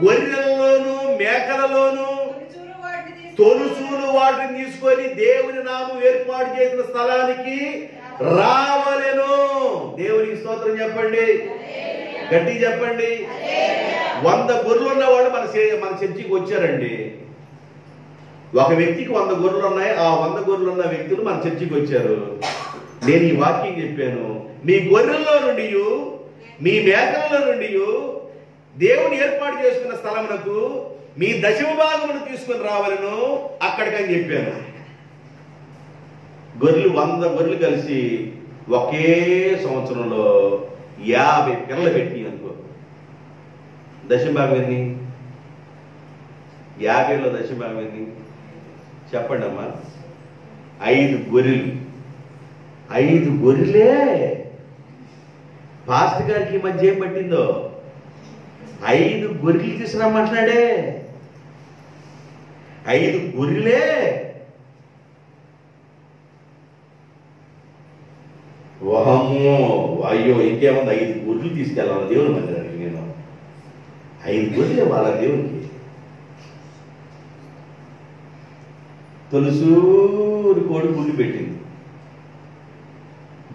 [SPEAKER 1] గొర్రెలలోను, మేకలలోను తొలుచూలు వాటిని తీసుకొని దేవుని నామం ఏర్పాటు చేసిన స్థలానికి రావలెను. దేవునికి స్తోత్రం చెప్పండి, గట్టి చెప్పండి. 100 గొర్రెలు ఉన్నవాడు మన చర్చికి వచ్చారండి. ఒక వ్యక్తికి 100 గొర్రెలు ఉన్నాయి. ఆ 100 గొర్రెలు ఉన్న వ్యక్తులు మన చర్చికి వచ్చారు. నేను ఈ వాక్యం చెప్పాను, మీ గొర్రెల్లో నుండి, మీ మేకలలో నుండి దేవుని ఏర్పాటు చేసుకున్న స్థలమునకు మీ దశమ భాగమును తీసుకుని రావాలను అక్కడికని చెప్పాను. గొర్రెలు 100 గొర్రెలు కలిసి ఒకే సంవత్సరంలో 50 పిల్లలు పెట్టి అనుకో. దశమ భాగం ఎన్ని? 50లో దశమ భాగం ఎన్ని చెప్పండి అమ్మా. 5 గొర్రెలు. 5 గొర్రెలే పాస్టర్ గారికి ఈ మధ్య ఏం పట్టిందో. 5 గొర్రెలు తీసుకురమ్మంటున్నాడే. 5 గొర్రెలే. వామ్మో, అయ్యో ఇంకేముంది, 5 గొర్రెలు తీసుకెళ్ళాలి దేవుని మందిరానికి. నేను 5 గొర్రెలే వాళ్ళ దేవునికి. తొలుసూరు కోడి గుడ్డు పెట్టింది.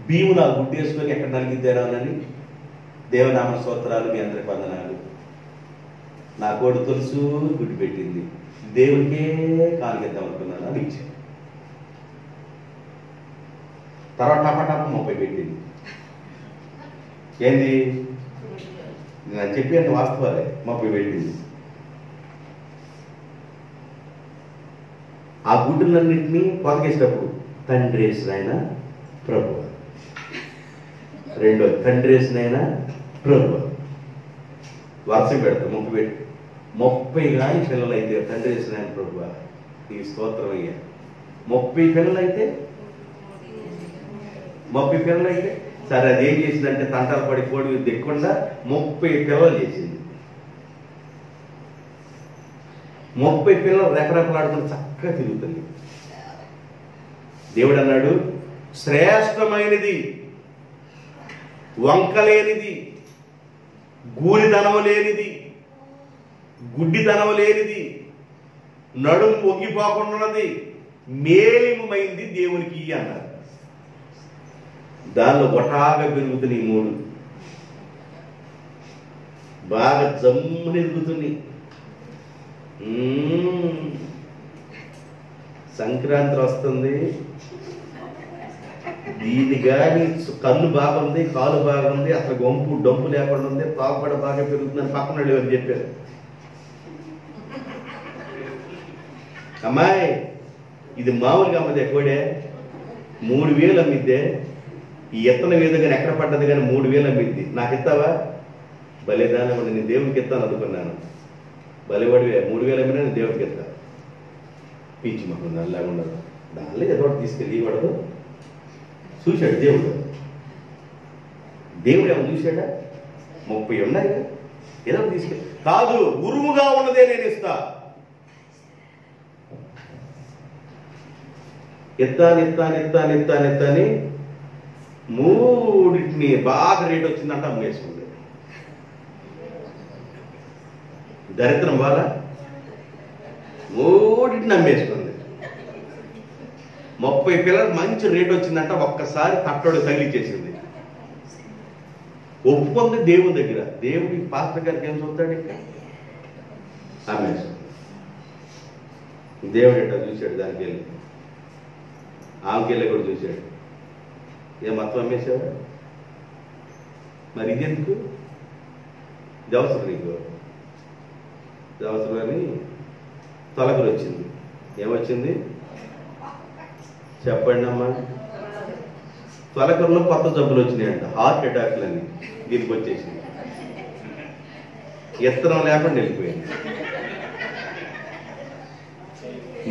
[SPEAKER 1] భీము నా గుడ్డు వేసుకొని ఎక్కడ నలిగిద్దారానని దేవనామ స్తోత్రాలు, మీ అందరికి వందనాలు. నా కోడి తొలుసూరు గుడ్డు పెట్టింది. దేవునికే కానిగిద్దాం అనుకున్నాను, అది ఇచ్చింది. తర్వాత టపటప 30 పెట్టింది. ఏంది నేను చెప్పి వాస్తవాలే. 30 పెట్టింది. ఆ గుడ్డులన్నింటినీ పొదకేసేటప్పుడు తండ్రి వేసినైనా ప్రభు, రెండో తండ్రి వేసినైనా ప్రభు వర్షం పెడతాం. 30 పెట్టి 30 కానీ పిల్లలు అయితే తండ్రి వేసిన ఆయన ప్రభు ఈ స్తోత్రం అయ్యా. 30 పిల్లలు అయితే 30 పిల్లలు అయితే సరే, అది ఏం చేసిందంటే తంటాలు పడి కోడి దిక్కుండా 30 పిల్లలు చేసింది. 30 పిల్లలు రెకరెకలాడుకుని చక్కగా తిరుగుతుంది. దేవుడు అన్నాడు, శ్రేష్టమైనది, వంకలేనిది, గూలితనం లేనిది, గుడ్డితనం లేనిది, నడుము వంగిపోకుండాన్నది, మేలిమైంది దేవునికి అన్నారు. దానిలో ఒటాగా పెరుగుతున్నాయి 3 బాగా జమ్ముని ఎదుగుతున్నాయి. సంక్రాంతి వస్తుంది, దీని కానీ కన్ను బాగుంది, కాలు బాగుంది, అసలు గొంపు డొంపు లేకుండా ఉంది, తాగుబడ బాగా పెరుగుతుందని పక్కన వాళ్ళు ఎవరు చెప్పారు. అమ్మాయి ఇది మామూలుగా అమ్మదే కోడే 3000 అమ్మిద్దే. ఈ ఎత్తన మీద కానీ ఎక్కడ పడ్డది కానీ 3000 అమ్మిద్ది. నాకు ఇస్తావా? బలిదానం నేను దేవునికి ఇస్తాను అనుకున్నాను. బలివాడివే 3000 అమ్మినా నేను దేవుడికి ఇస్తా. పీచి మొహం అలాగా ఉండదు. దానిలో ఏదో తీసుకెళ్ళి ఇవ్వడదు. చూశాడు దేవుడు. దేవుడు ఏమో చూశాడా? 30 ఉన్నాయి కదా, ఏదో తీసుకెళ్ళి కాదు, ఉరుముగా ఉన్నదే నేను ఇస్తా. ఎత్తాని 3 బాగా రేట్ వచ్చిందంట అమ్మేసుకుంది. దరిద్రం బాల 3 అమ్మేసుకుంది. 30 పిల్లలు మంచి రేట్ వచ్చిందంట. ఒక్కసారి తట్టోడు తగిలిచ్చేసింది. ఒప్పుకుంది దేవుని దగ్గర. దేవుడి పాస్టర్ గారికి ఏం చూస్తాడు? ఇంకా అమ్మేసుకుంది. దేవుడు ఎట్లా చూశాడు? దానికి వెళ్ళి
[SPEAKER 2] ఆమెకెళ్ళి కూడా చూశాడు. ఏ మొత్తం అమ్మేశాడు, మరి ఇది ఎందుకు, ఇది అవసరం నీకు, ఇది అవసరం అని తొలకరు వచ్చింది. ఏమొచ్చింది చెప్పండి అమ్మా? తొలకరులో కొత్త జబ్బులు వచ్చినాయంట, హార్ట్ అటాక్లన్నీ దీనికి వచ్చేసింది. ఎత్తనం లేకుండా వెళ్ళిపోయింది.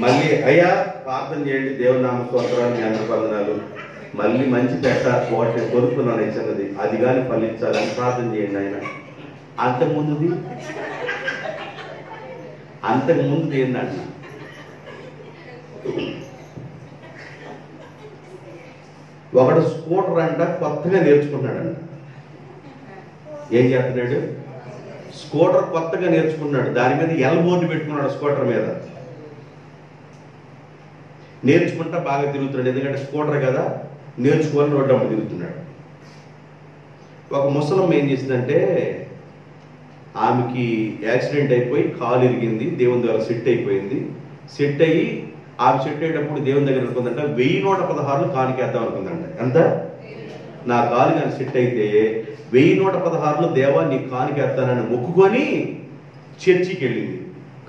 [SPEAKER 2] మళ్ళీ అయ్యా ప్రార్థన చేయండి, దేవుని నామ స్తోత్రాలు, మీ అందరి వందనాలు, మళ్ళీ మంచి పెట్ట ఒకటి కొనుక్కున్నాను ఇచ్చినది, అది కానీ ఫలించాలని ప్రార్థన చేయండి ఆయన. అంతకుముందుది ఏంటంట, ఒకడు స్కూటర్ అంట కొత్తగా నేర్చుకున్నాడంట. ఏం చేస్తున్నాడు, స్కూటర్ కొత్తగా నేర్చుకున్నాడు, దాని మీద ఎల్ బోర్డు పెట్టుకున్నాడు. స్కూటర్ మీద నేర్చుకుంటా బాగా తిరుగుతున్నాడు, ఎందుకంటే స్కూటర్ కదా, నేర్చుకోవాలని రోడ్డు అమ్మ తిరుగుతున్నాడు. ఒక ముసలమ్మ ఏం చేసిందంటే, ఆమెకి యాక్సిడెంట్ అయిపోయి కాలు ఇరిగింది, దేవుని ద్వారా సెట్ అయిపోయింది. సెట్ అయ్యి ఆమె సెట్ అయ్యేటప్పుడు దేవుని దగ్గర అనుకుందంట 1116 కానికేద్దాం అనుకుందంట. ఎంత? నా కాలు కానీ సెట్ అయితే 1116 దేవా నీ కానికేస్తానని మొక్కుకొని చర్చికి వెళ్ళింది.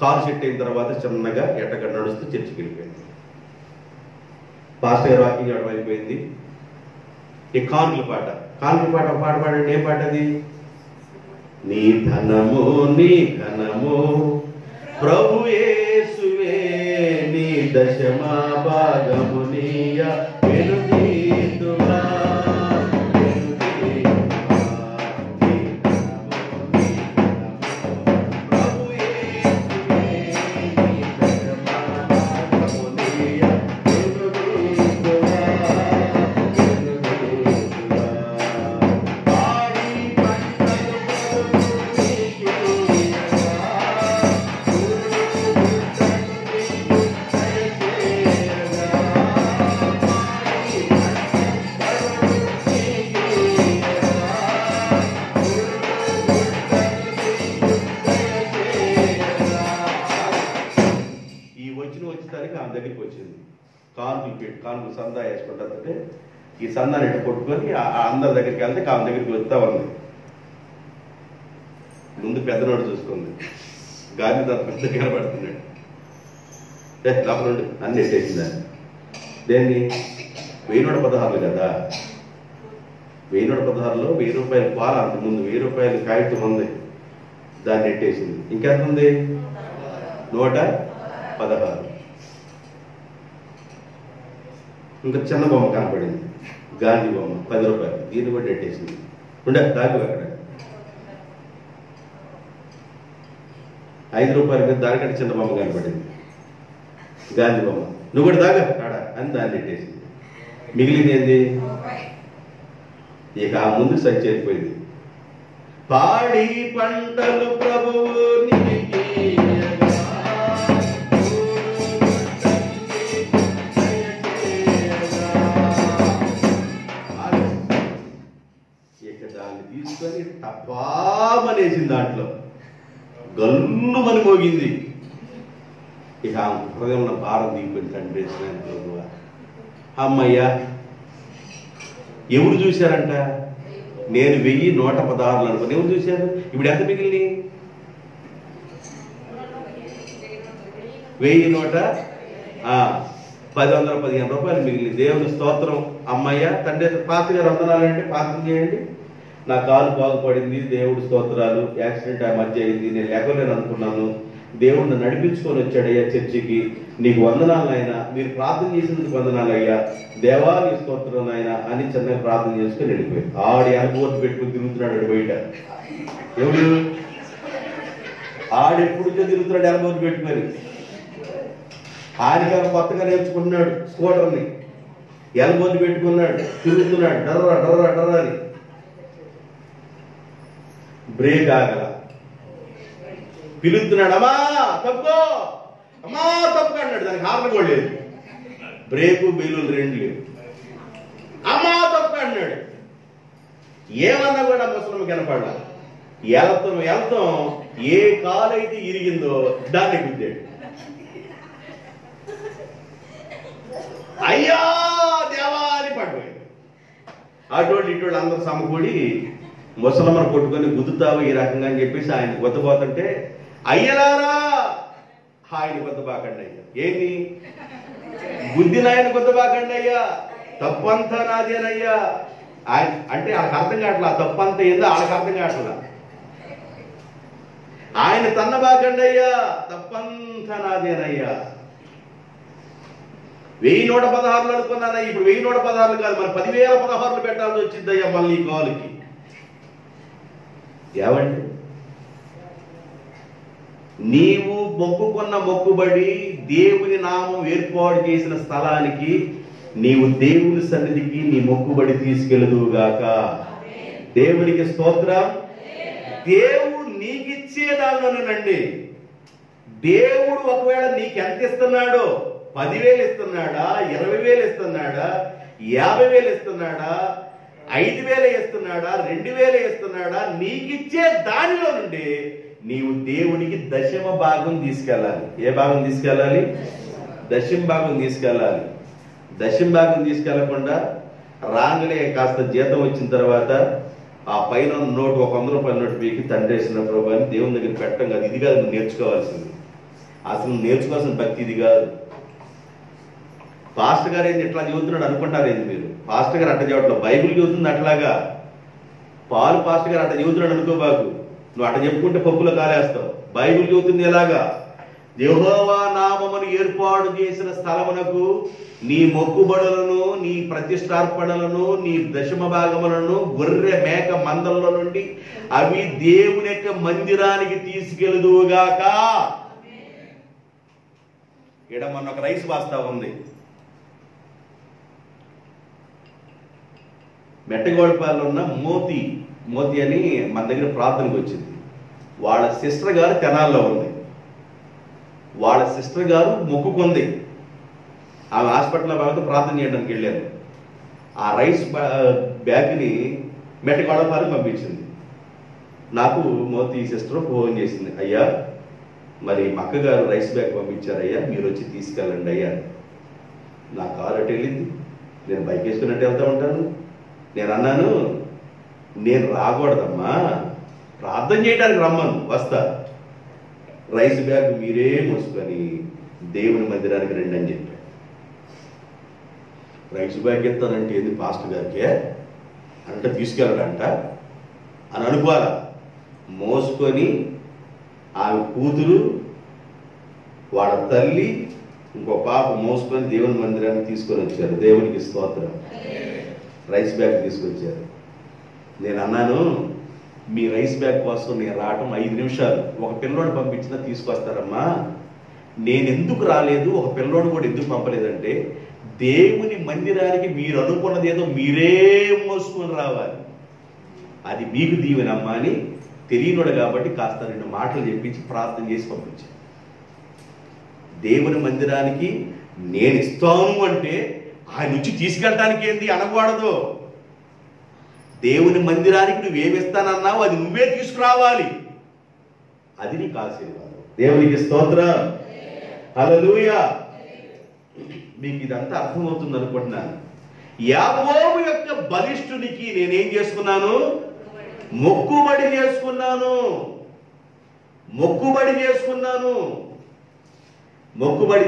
[SPEAKER 2] కాలు సెట్ అయిన తర్వాత చిన్నగా ఎట్టగా నడుస్తూ చర్చికి వెళ్ళిపోయింది. పాస్టర్ గారు వాకింగ్ చేయడం అయిపోయింది. ఈ కానుకల పాట ఒక పాట పాడండి. ఏం పాట అది? నీ ధనము నీ ఘనము ప్రభు యేసువే, నీ దశమా భాగము నీయ వెనుదీతువా. కానుకు సందా వేసుకుంటుందంటే ఈ సందాన్ని ఇట్లా కొట్టుకొని అందరి దగ్గరికి వెళ్తే కాను దగ్గరికి వస్తా ఉంది. ముందు పెద్దనోడు చూసుకుంది, గాలి తన పెద్ద కనబడుతున్నాడు. లోపల అన్ని ఎట్టేసిందని. దేన్ని? 1116 కదా, 1116లో 1000 రూపాయలు పాల, అంతకుముందు 1000 రూపాయలు కాగితం ఉంది, దాన్ని ఎట్టేసింది. ఇంకెంత ఉంది? 116. ఇంకా చిన్న బొమ్మ కనపడింది, గాంధీ బొమ్మ, 10 రూపాయలు, దీన్ని కూడా ఎట్టేసింది. ఉండే దాగు అక్కడ 5 రూపాయల మీద దానికంటే చిన్న బొమ్మ కనపడింది, గాంధీ బొమ్మ. నువ్వు కూడా దాగా కాడ అని దాన్ని ఎట్టేసింది. మిగిలింది ఏంది? ఇక ఆ ముందు సరిచేరిపోయింది. పాడి పంటలు ప్రభువు తీసుకొని తప్పామనేసింది, దాంట్లో గల్లుమని మోగింది. ఇక హృదయంలో భారం దిగిపోయింది. తండ్రి అమ్మయ్యా, ఎవరు చూశారంట? నేను 1116 అనుకుని. ఎవరు చూశారు? ఇప్పుడు ఎంత మిగిలింది? 1115 రూపాయలు మిగిలింది. దేవుని స్తోత్రం. అమ్మయ్య తండ్రి, పాస్టర్ గారు వందనాలంటే ప్రార్థన చేయండి, నా కాలు బాగుపడింది, దేవుడు స్తోత్రాలు, యాక్సిడెంట్ ఆ మధ్య అయింది, నేను లేకలేను అనుకున్నాను, దేవుడిని నడిపించుకొని వచ్చాడయ్యా చర్చికి, నీకు వందనాలు అయినా, మీరు ప్రార్థన చేసినందుకు వందనాలు అయ్యా, దేవా నీ స్తోత్రం అయినా అని చిన్నగా ప్రార్థన చేసుకుని వెళ్ళిపోయి ఆడి అనుభూతి పెట్టుకుని తిరుగుతున్నాడు బయట. ఎవడు? ఆడెప్పుడు తిరుగుతున్నాడు అనుభూతి పెట్టుకొని. ఆయనగా కొత్తగా నేర్చుకుంటున్నాడు స్కూటర్ని, ఎల్బోని పెట్టుకున్నాడు, తిరుగుతున్నాడు, డర్రా డర్రా డర్రా అని. బ్రేక్ ఆగల, పిలుస్తున్నాడు, అమ్మా తప్పుకో, అమ్మా తప్పుకో అన్నాడు. దానికి హార్న్ కూడా లేదు, బ్రేకు బెలూన్ రెండు లేవు. అమ్మా తప్పుకో అన్నాడు. ఏమన్నా కూడా ముసలమ్మ కనపడాల. వెళ్తాం ఏ కాలైతే ఇరిగిందో దాన్ని గుద్దాడు. అయ్యా అటోళ్ళు ఇటోళ్ళు అందరూ సమకూడి ముసలమ్మను కొట్టుకొని గుద్దుతావు ఈ రకంగా అని చెప్పేసి ఆయన గుద్దపోతుంటే, అయ్యలారా ఆయన గుద్దబాకండి అయ్యా. ఏంటి గుద్దిన ఆయన గుద్దబాకండి అయ్యా, తప్పంతా నాదేనయ్యా. ఆయన అంటే వాళ్ళకి అర్థం కావట్లా, తప్పంతా ఏందో వాళ్ళకి అర్థం కావట్లా. ఆయన తన్నబాకండి అయ్యా, తప్పంతా నాదేనయ్యా. 1116 అనుకున్నానా, ఇప్పుడు 1116 కాదు, మరి 10,016 పెట్టాల్సి వచ్చిందయ్యా మళ్ళీ ఈ కాలుకి. ఏమండి, నీవు మొక్కుకున్న మొక్కుబడి దేవుని నామం ఏర్పాటు చేసిన స్థలానికి నీవు దేవుని సన్నిధికి నీ మొక్కుబడి తీసుకెళ్ళదుగాక. దేవునికి స్తోత్రం. దేవుడు నీకిచ్చే దానిలోనేనండి. దేవుడు ఒకవేళ నీకు ఎంత ఇస్తున్నాడో, 10,000 ఇస్తున్నాడా, 20,000 ఇస్తున్నాడా, 50,000 ఇస్తున్నాడా, 5,000 ఇస్తున్నాడా, 2,000 ఇస్తున్నాడా, నీకిచ్చే దానిలో నుండి నీవు దేవునికి దశమ భాగం తీసుకెళ్ళాలి. ఏ భాగం తీసుకెళ్ళాలి? దశమ భాగం తీసుకెళ్ళాలి. దశమ భాగం తీసుకెళ్లకుండా రాంగలే కాస్త జీతం వచ్చిన తర్వాత ఆ పైన నోటు, ఒక 100 రూపాయల నోటు పీకి తండ్రేసిన ప్రభు అని దేవుని దగ్గర పెట్టడం కాదు. ఇది కాదు నువ్వు నేర్చుకోవాల్సింది. అసలు నేర్చుకోవాల్సిన భక్తి ఇది కాదు. పాస్టర్ గారు ఏంది ఇట్లా చదువుతున్నాడు అనుకుంటారేంది మీరు? పాస్టర్ గారు అట్ట చదవట్లేదు, బైబిల్ చదువుతుంది అట్లాగా. పాలు పాస్టర్ గారు అట్ట చదువుతున్నాడు అనుకోబాకు, నువ్వు అట్ట చెప్పుకుంటే పప్పులో కాలేస్తావు. బైబిల్ చదువుతుంది ఎలాగా? యెహోవా నామమును ఏర్పాటు చేసిన స్థలమునకు నీ మొక్కుబడులను, నీ ప్రతిష్టార్పణలను, నీ దశమ భాగములను, గొర్రె మేక మందల్లో నుండి అవి దేవుని యొక్క మందిరానికి తీసుకెళ్ళదుగాక. ఇక్కడ మొన్న ఒక రైస్ బాస్తా ఉంది, మెట్టగోడపాలలో ఉన్న మోతి అని మన దగ్గర ప్రార్థనకు వచ్చింది. వాళ్ళ సిస్టర్ గారు తెనాల్లో ఉంది. వాళ్ళ సిస్టర్ గారు మొక్కుకుంది. ఆమె హాస్పిటల్లో బాగా ప్రార్థన చేయడానికి వెళ్ళాను. ఆ రైస్ బ్యాగ్ని మెట్టగోడపాలకు పంపించింది. నాకు మోతి సిస్టర్ ఫోన్ చేసింది, అయ్యా మరి మా అక్కగారు రైస్ బ్యాగ్ పంపించారయ్యా, మీరు వచ్చి తీసుకెళ్ళండి అయ్యా. నా కారు అటు వెళ్ళింది, నేను బైక్ వేసుకున్నట్టు వెళ్తూ ఉంటాను. నేను అన్నాను, నేను రాకూడదమ్మా, ప్రార్థన చేయడానికి రమ్మను, వస్తా. రైస్ బ్యాగ్ మీరే మోసుకొని దేవుని మందిరానికి రండి అని చెప్పాను. రైస్ బ్యాగ్ ఎత్తానంటే ఏంది పాస్టర్ గారికే అంటే తీసుకెళ్ళడంట అని అనుకోవాలా. మోసుకొని ఆమె కూతురు, వాళ్ళ తల్లి, ఇంకో పాప మోసుకొని దేవుని మందిరానికి తీసుకొని వచ్చారు. దేవునికి స్తోత్రం. రైస్ బ్యాగ్ తీసుకొచ్చారు. నేను అన్నాను, మీ రైస్ బ్యాగ్ కోసం నేను రావటం 5 నిమిషాలు, ఒక పిల్లోడు పంపించినా తీసుకొస్తారమ్మా. నేను ఎందుకు రాలేదు, ఒక పిల్లోడు కూడా ఎందుకు పంపలేదంటే, దేవుని మందిరానికి మీరు అనుకున్నది ఏదో మీరే మోసుకొని రావాలి, అది మీకు దీవెనమ్మా అని తెలియనుడు కాబట్టి కాస్త 2 మాటలు చెప్పించి ప్రార్థన చేసి పంపించాను. దేవుని మందిరానికి నేను ఇస్తాను అంటే ఆయన నుంచి తీసుకెళ్ళటానికి ఏంది అనకూడదు. దేవుని మందిరానికి నువ్వేమిస్తానన్నావు అది నువ్వే తీసుకురావాలి, అది నీకు ఆశీర్వాదం. దేవునికి స్తోత్రం. హల్లెలూయా. మీకు ఇదంతా అర్థమవుతుంది అనుకుంటున్నాను. యాకోబు యొక్క బలిష్ఠునికి నేనేం చేసుకున్నాను? మొక్కుబడి చేసుకున్నాను. మొక్కుబడి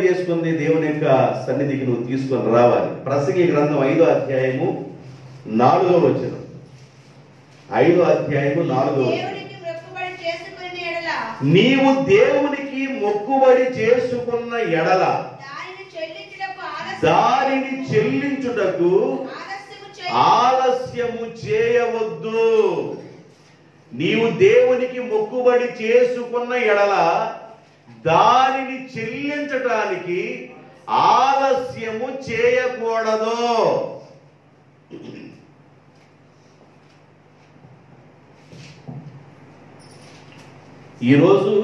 [SPEAKER 2] చేసుకుంది దేవుని యొక్క సన్నిధికి నువ్వు తీసుకొని రావాలి. ప్రసంగి గ్రంథం 5వ అధ్యాయము 4వ వచనం. 5వ అధ్యాయము 4వ వచనం. నీవు దేవునికి మొక్కుబడి చేసుకున్న ఎడల దానిని చెల్లించుటకు ఆలస్యము చేయవద్దు. నీవు దేవునికి మొక్కుబడి చేసుకున్న ఎడల దానిని చెల్లించటానికి ఆలస్యము చేయకూడదు. ఈరోజు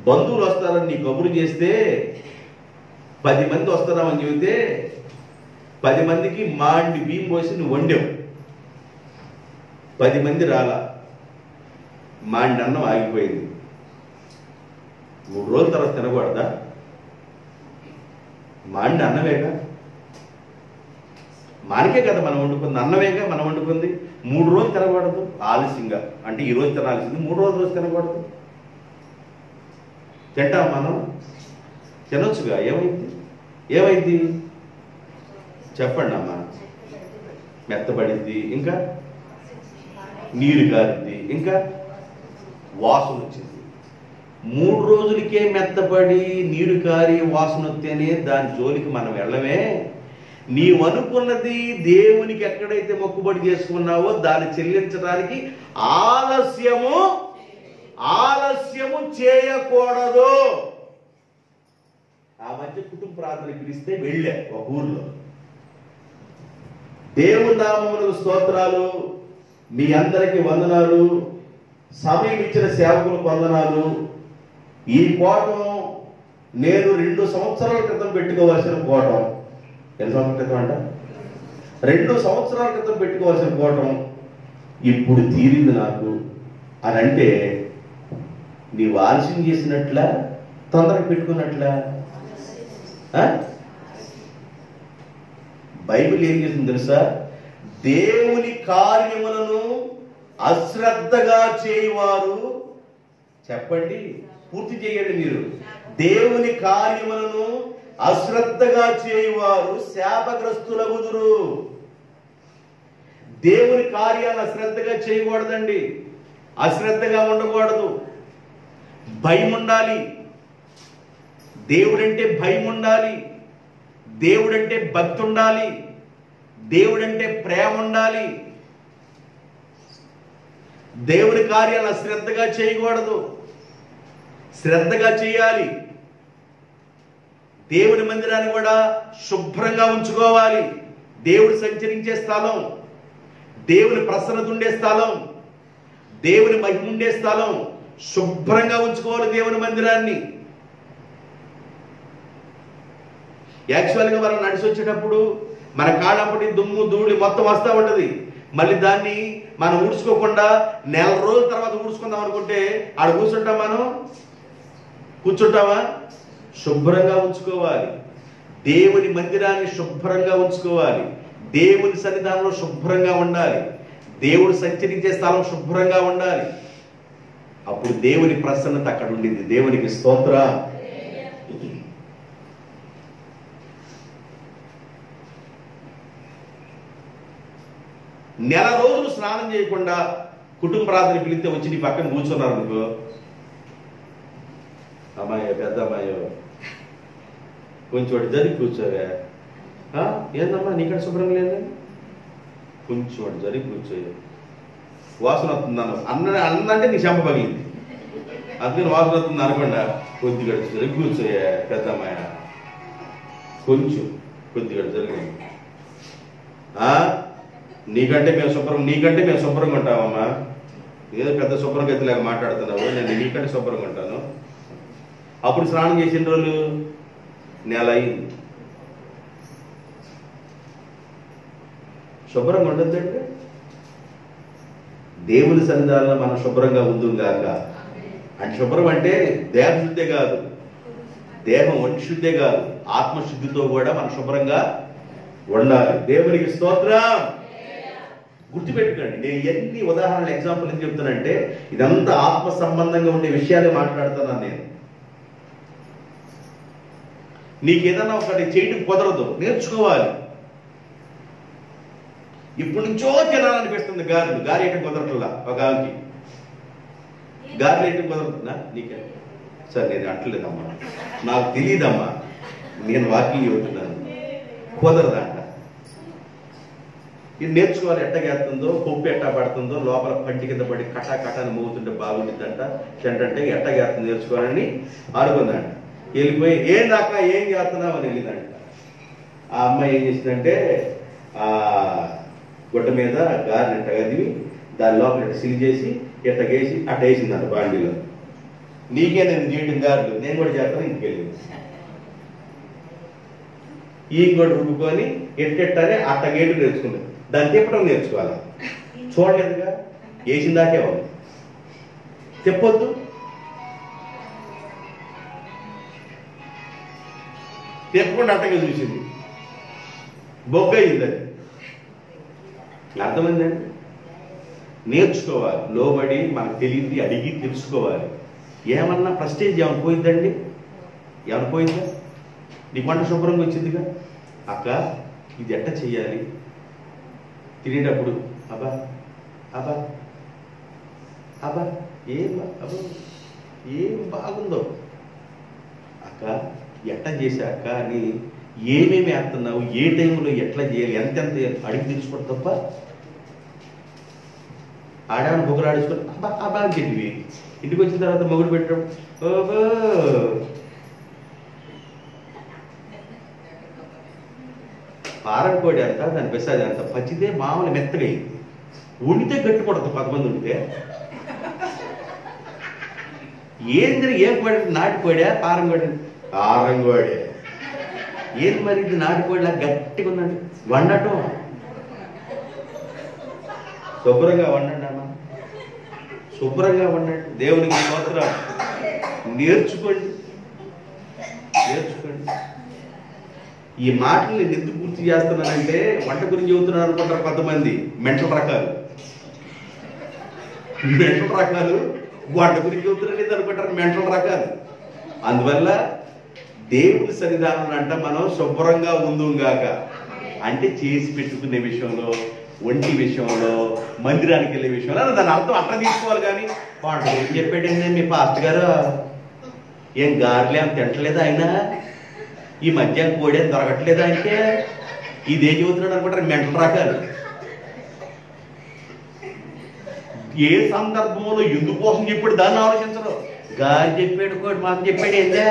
[SPEAKER 2] బంధువులు వస్తారని నీ కబురు చేస్తే 10 మంది వస్తున్నామని చెబితే 10 మందికి మాండి బియ్యం పోసి నువ్వు వండావు. 10 మంది రాలా, మాండి అన్నం ఆగిపోయింది. 3 రోజుల తర్వాత తినకూడదా? మాండి అన్నమేగా. మనకే కదా మనం వండుకుంది, అన్నమేగా మనం వండుకుంది. 3 రోజులు తినకూడదు ఆలస్యంగా, అంటే ఈ రోజు తినాల్సింది 3 రోజులు తినకూడదు. తింటాం మనం, తినొచ్చుగా, ఏమైంది చెప్పండి అమ్మా. మెత్తబడింది, ఇంకా నీరు కారింది, ఇంకా వాసన వచ్చింది. 3 రోజులకే మెత్తబడి నీరు కారి వాసన వస్తేనే దాని జోలికి మనం వెళ్ళమే. నీవనుకున్నది దేవునికి ఎక్కడైతే మొక్కుబడి చేసుకున్నావో దాన్ని చెల్లించడానికి ఆలస్యము చేయకూడదు. ఆ మధ్య కుటుంబ ప్రార్థన పిలిస్తే వెళ్ళా ఒక ఊర్లో. దేవుని నామములకు స్తోత్రాలు, మీ అందరికీ వందనాలు, సమయం ఇచ్చిన సేవకులకు వందనాలు. ఈ కోటం నేను 2 సంవత్సరాల క్రితం పెట్టుకోవాల్సిన కోటం. ఎన్ని సంవత్సరాల క్రితం అంట? 2 సంవత్సరాల క్రితం పెట్టుకోవాల్సిన కోటం ఇప్పుడు తీరింది నాకు అని అంటే, నీవు ఆలస్యం చేసినట్ల, తొందరగా పెట్టుకున్నట్ల? బైబిల్ ఏం చేసింది తెలుసా? దేవుని కార్యములను అశ్రద్ధగా చేయువారు, చెప్పండి, పూర్తి చేయండి మీరు. దేవుని కార్యములను అశ్రద్ధగా చేయువారు శాపగ్రస్తులగుదురు. దేవుని కార్యాలను అశ్రద్ధగా చేయకూడదండి, అశ్రద్ధగా ఉండకూడదు. భయం ఉండాలి, దేవుడంటే భయం ఉండాలి, దేవుడంటే భక్తి ఉండాలి, దేవుడంటే ప్రేమ ఉండాలి. దేవుని కార్యాలను అశ్రద్ధగా చేయకూడదు, శ్రద్ధగా చేయాలి. దేవుని మందిరాన్ని కూడా శుభ్రంగా ఉంచుకోవాలి. దేవుడు సంచరించే స్థలం, దేవుని ప్రసన్నత ఉండే స్థలం, దేవుని మహిమ ఉండే స్థలం, శుభ్రంగా ఉంచుకోవాలి దేవుని మందిరాన్ని. యాక్చువల్గా మనం నడిచి వచ్చేటప్పుడు మన కాళ్ళప్పటి దుమ్ము ధూళి మొత్తం వస్తూ ఉంటుంది. మళ్ళీ దాన్ని మనం ఊడ్చుకోకుండా 4 రోజుల తర్వాత ఊడ్చుకుందాం అనుకుంటే ఆడ కూర్చుంటామా? శుభ్రంగా ఉంచుకోవాలి. దేవుని మందిరాన్ని శుభ్రంగా ఉంచుకోవాలి. దేవుని సన్నిధానంలో శుభ్రంగా ఉండాలి. దేవుడు సంచరించే స్థలం శుభ్రంగా ఉండాలి. అప్పుడు దేవుని ప్రసన్నత అక్కడ ఉండింది. దేవునికి స్తోత్రం. నెల రోజులు స్నానం చేయకుండా కుటుంబ ప్రార్థన పిలిస్తే వచ్చి నీ పక్కన కూర్చున్నారు అనుకో, అమ్మాయి పెద్ద అమ్మాయి కొంచెం జరిగి కూర్చోవే, ఏందమ్మా నీకడ శుభ్రం లేదు, కొంచెం జరిగి కూర్చోయే, వాసన వస్తుందన్న అన్నంటే నీ చెంప పగిలింది, అందుకని వాసన వస్తుంది అనకుండా కొద్దిగా జరిగి కూర్చోయే పెద్ద అమ్మాయి, కొద్దిగా జరిగింది. నీకంటే మేము శుభ్రంగా ఉంటామమ్మా, ఏదో పెద్ద శుభ్రంగా ఎత్తులేక మాట్లాడుతున్నావు, నేను నీకంటే శుభ్రంగా ఉంటాను. అప్పుడు స్నానం చేసిన రోజులు నెల అయింది. శుభ్రంగా ఉండొద్దంటే దేవుని సన్నిధానంలో మనం శుభ్రంగా ఉందుగాక. అంటే శుభ్రం అంటే దేహశుద్ధే కాదు, దేహం శుద్ధే కాదు, ఆత్మశుద్ధితో కూడా మనం శుభ్రంగా ఉండాలి. దేవునికి స్తోత్రం. గుర్తుపెట్టుకోండి, నేను ఎన్ని ఉదాహరణలు ఎగ్జాంపుల్ ఏం చెప్తానంటే ఇదంతా ఆత్మ సంబంధంగా ఉండే విషయాలే మాట్లాడుతున్నాను. నేను నీకు ఏదన్నా ఒకటి చేయడం కుదరదు, నేర్చుకోవాలి. ఇప్పుడు నుంచో తినాలనిపిస్తుంది గారి వేయటం కుదరట్లా. ఒక ఆమెకి గారి వేయటం కుదరతుందా? నీకే సార్ నేను అట్లేదమ్మా, నాకు తెలియదమ్మా, నేను వాకింగ్ చెబుతున్నాను, కుదరదంట. ఇది నేర్చుకోవాలి. ఎట్టగేస్తుందో, పప్పు ఎట్టా పడుతుందో, లోపల పంటి కింద పడి కటాకటాన్ని మోగుతుంటే బాగుంటుందంట. చెంటంటే ఎట్టగేస్తుంది నేర్చుకోవాలని అనుకుందంట. వెళ్ళిపోయి ఏం దాకా ఏం చేస్తున్నావు అని వెళ్ళిందంట. ఆ అమ్మాయి ఏం చేసిందంటే ఆ గుడ్డ మీద గారిని ఎట్ట కదివి దాని లోపల ఎట్ట సిలి చేసి ఎట్టగేసి అట్ట వేసిందంట బాండీలో. నీకే నేను చేయటం గారెలు, నేను కూడా చేస్తాను. ఇంటికెళ్ళింది ఈ కూడా రుబ్బుకొని ఎట్టెట్టని అట్టగేటు నేర్చుకుంది. దాన్ని తిప్పడం నేర్చుకోవాలి. చూడలేదుగా, వేసిందాకే ఉంది, తిప్పొద్దు. తిప్పకుండా అట్టగా చూసింది, బొగ్గ అయింది. అది అర్థమైందండి? నేర్చుకోవాలి, లోబడి మనకు తెలియంది అడిగి తెలుసుకోవాలి. ఏమన్నా ప్రెస్టేజ్ ఏమైనా పోయిందండి? ఏమైనా పోయిందా? నీ పంట శుభ్రంగా వచ్చిందిగా, అక్క ఇది ఎట్ట చెయ్యాలి, తినేటప్పుడు అబ్బా అబ్బా అబ్బా అబ్బా ఏం బాగుందో అక్క, ఎట్ట చేశాక అని ఏమేమి వేస్తున్నావు, ఏ టైంలో ఎట్లా చేయాలి, ఎంతెంత అడిగి తెచ్చుకోవడం తప్ప ఆడాను మొగుడు ఆడించుకొని అబ్బా అబ్బా అని చెప్పివి. ఇంటికి వచ్చిన తర్వాత మొగుడు పెట్టడం ఓహో పారం కోడి అంత, దాని పెసాది అంత పచ్చితే మామూలు మెత్తగా అయింది. ఉండితే గట్టి కొడతా 10 మంది ఉంటే. ఏంది ఏం కోడి? నాటికోడా పారం కోడి?
[SPEAKER 1] పారం కోడి.
[SPEAKER 2] ఏం మరి ఇది నాటికోడిలా గట్టిగా ఉందండి. వండటం శుభ్రంగా వండండి అమ్మా, శుభ్రంగా వండండి. దేవునికి స్తోత్రం. నేర్చుకోండి, నేర్చుకోండి. ఈ మాటలు నేను ఎందుకు పూర్తి చేస్తున్నానంటే వంట గురించి చెబుతున్నాను అనుకుంటారు కొంతమంది. మెంటల్ రకాలు వంట గురించి చెబుతున్నాను అనుకుంటారు మెంటల్ రకాలు. అందువల్ల దేవుడి సన్నిధానం అంట మనం శుభ్రంగా ఉందుగాక అంటే చేసి పెట్టుకునే విషయంలో, ఒంటి విషయంలో, మందిరానికి వెళ్ళే విషయంలో దాని అర్థం అట్లా తీసుకోవాలి. కానీ వంట గురించి చెప్పాడండి మీ పాస్టర్ గారు, ఏం గారెలు ఏం తింటలేదా ఆయన, ఈ మధ్య కోడి ఏం దొరకట్లేదా అంటే ఇదే చెబుతున్నాడు అనుకుంటారు మెంటల్ రకాలు. ఏ సందర్భంలో ఎందుకోసం చెప్పాడు దాన్ని ఆలోచించరు. గారి చెప్పాడు, కోడి మాకు చెప్పాడు ఏందే.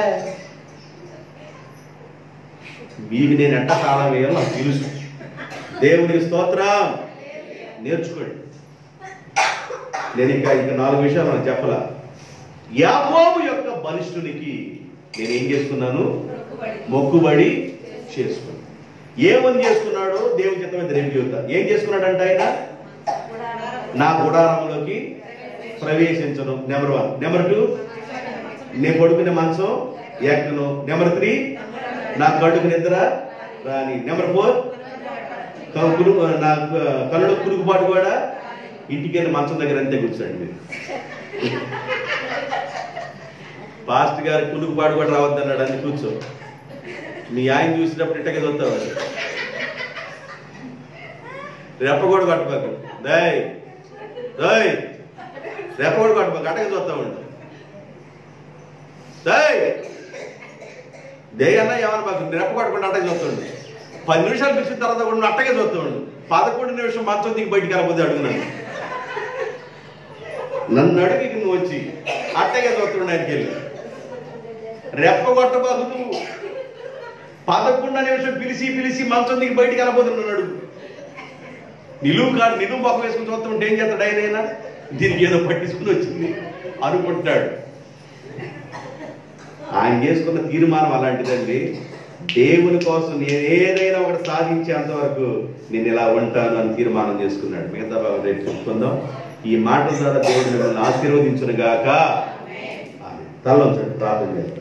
[SPEAKER 2] మీకు నేను ఎంట కాలం వేయాలో నాకు తెలుసు. దేవుని స్తోత్రం. నేర్చుకోండి. నేను ఇంకా 4 విషయాలు నాకు చెప్పలా. యాకోబు యొక్క బలిష్ఠునికి నేనేం చేసుకున్నాను? మొక్కుబడి చేసుకున్నాను. ఏమని చేసుకున్నాడో దేవుని చిత్తమైతే రేపు చెబుతా. ఏం చేసుకున్నాడంటే ఆయన నా గుడారంలోకి ప్రవేశించను. నెంబర్ 1. నెంబర్ 2 నేను పడుకునే మంచం ఎక్కను. నెంబర్ 3 నా కడుపు నిద్ర రాని. నెంబర్ 4 నా కళ్ళు కురుగుబాటు కూడా ఇంటికి వెళ్ళి మంచం దగ్గర అంతే కూర్చోండి. మీరు పాస్టర్ గారు కురుగుబాటు కూడా రావద్దన్నాడు, అని కూర్చో. మీ ఆయన చూసినప్పుడు ఇంటకే చూస్తావాడు. రెప్ప కూడా కట్టుకోకు, దయ్ దయ్ రెప్ప కూడా కట్టుకోకు, అట్టకే చూస్తామండి. దయ్ దయ అన్న ఏమన్నా మాకు రెప్ప కట్టుకుంటే అట్టకే చూస్తాండి. 10 నిమిషాలు పిలిచిన తర్వాత కూడా అట్టకే చూస్తామండి. 11 నిమిషం మంచం దిగి బయటికి వెళ్ళకపోతే అడుగున్నాను. నన్ను అడిగి నువ్వు వచ్చి అట్టగే చూస్తున్నాడు. ఆయనకి వెళ్ళి రెప్ప కొట్టబాకు నువ్వు. 11 నిమిషం పిలిచి మంచం దిగి బయటికి వెళ్ళబోతున్నాడు. నిలువు పక్క వేసుకుని చూస్తుంటే ఏం చేస్తాడు ఆయన? దీనికి ఏదో పట్టించుకుని వచ్చింది అనుకుంటాడు. ఆయన చేసుకున్న తీర్మానం అలాంటిదండి. దేవుని కోసం నేను ఏదైనా ఒకటి సాధించేంత వరకు నేను ఇలా ఉంటాను అని తీర్మానం చేసుకున్నాడు. మిగతా బాగా రేపు చెప్పుకుందాం. ఈ మాటల ద్వారా దేవుడు మిమ్మల్ని ఆశీర్వదించును గాక. తలలో ఉంచండి, ప్రార్థన చేస్తాం.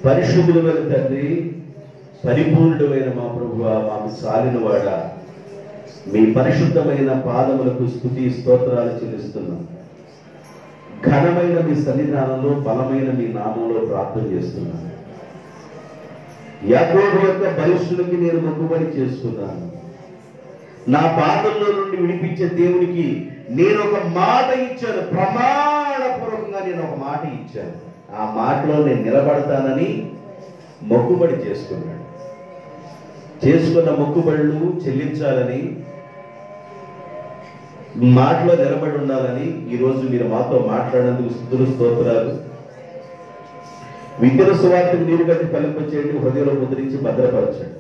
[SPEAKER 2] పరిశుద్ధుడైన తండ్రి, పరిపూర్ణుడైన మా ప్రభువా, మాకు సాలినవాడ, మీ పరిశుద్ధమైన పాదములకు స్తుతి స్తోత్రాలు చెల్లిస్తున్నాం. ఘనమైన మీ సన్నిధానంలో, బలమైన మీ నామంలో ప్రార్థన చేస్తున్నాను. యాకోబు యొక్క బలిష్ఠునికి నేను మొక్కుబడి చేసుకున్నాను. నా పాదంలో నుండి విడిపించే దేవునికి నేను ఒక మాట ఇచ్చాను. ప్రమాణపూర్వకంగా నేను ఒక మాట ఇచ్చాను. ఆ మాటలో నేను నిలబడతానని మొక్కుబడి చేసుకున్నాడు. చేసుకున్న మొక్కుబడులు చెల్లించాలని, మాటలో నిలబడి ఉండాలని ఈరోజు మీరు మాతో మాట్లాడేందుకు స్తుతులు స్తోత్రాలు. విద్యల సువార్తకు నీరు కట్టి ఫలింపచేయండి, హృదయంలో ముద్రించి భద్రపరచండి.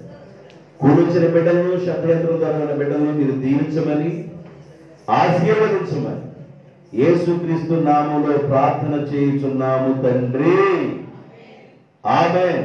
[SPEAKER 2] కూడొచ్చిన బిడ్డలను, శబ్దయంత్రం ద్వారా ఉన్న బిడ్డలను మీరు దీవించమని, ఆశీర్వదించమని యేసుక్రీస్తు నామములో ప్రార్థన చేయుచున్నాము తండ్రి. ఆమేన్.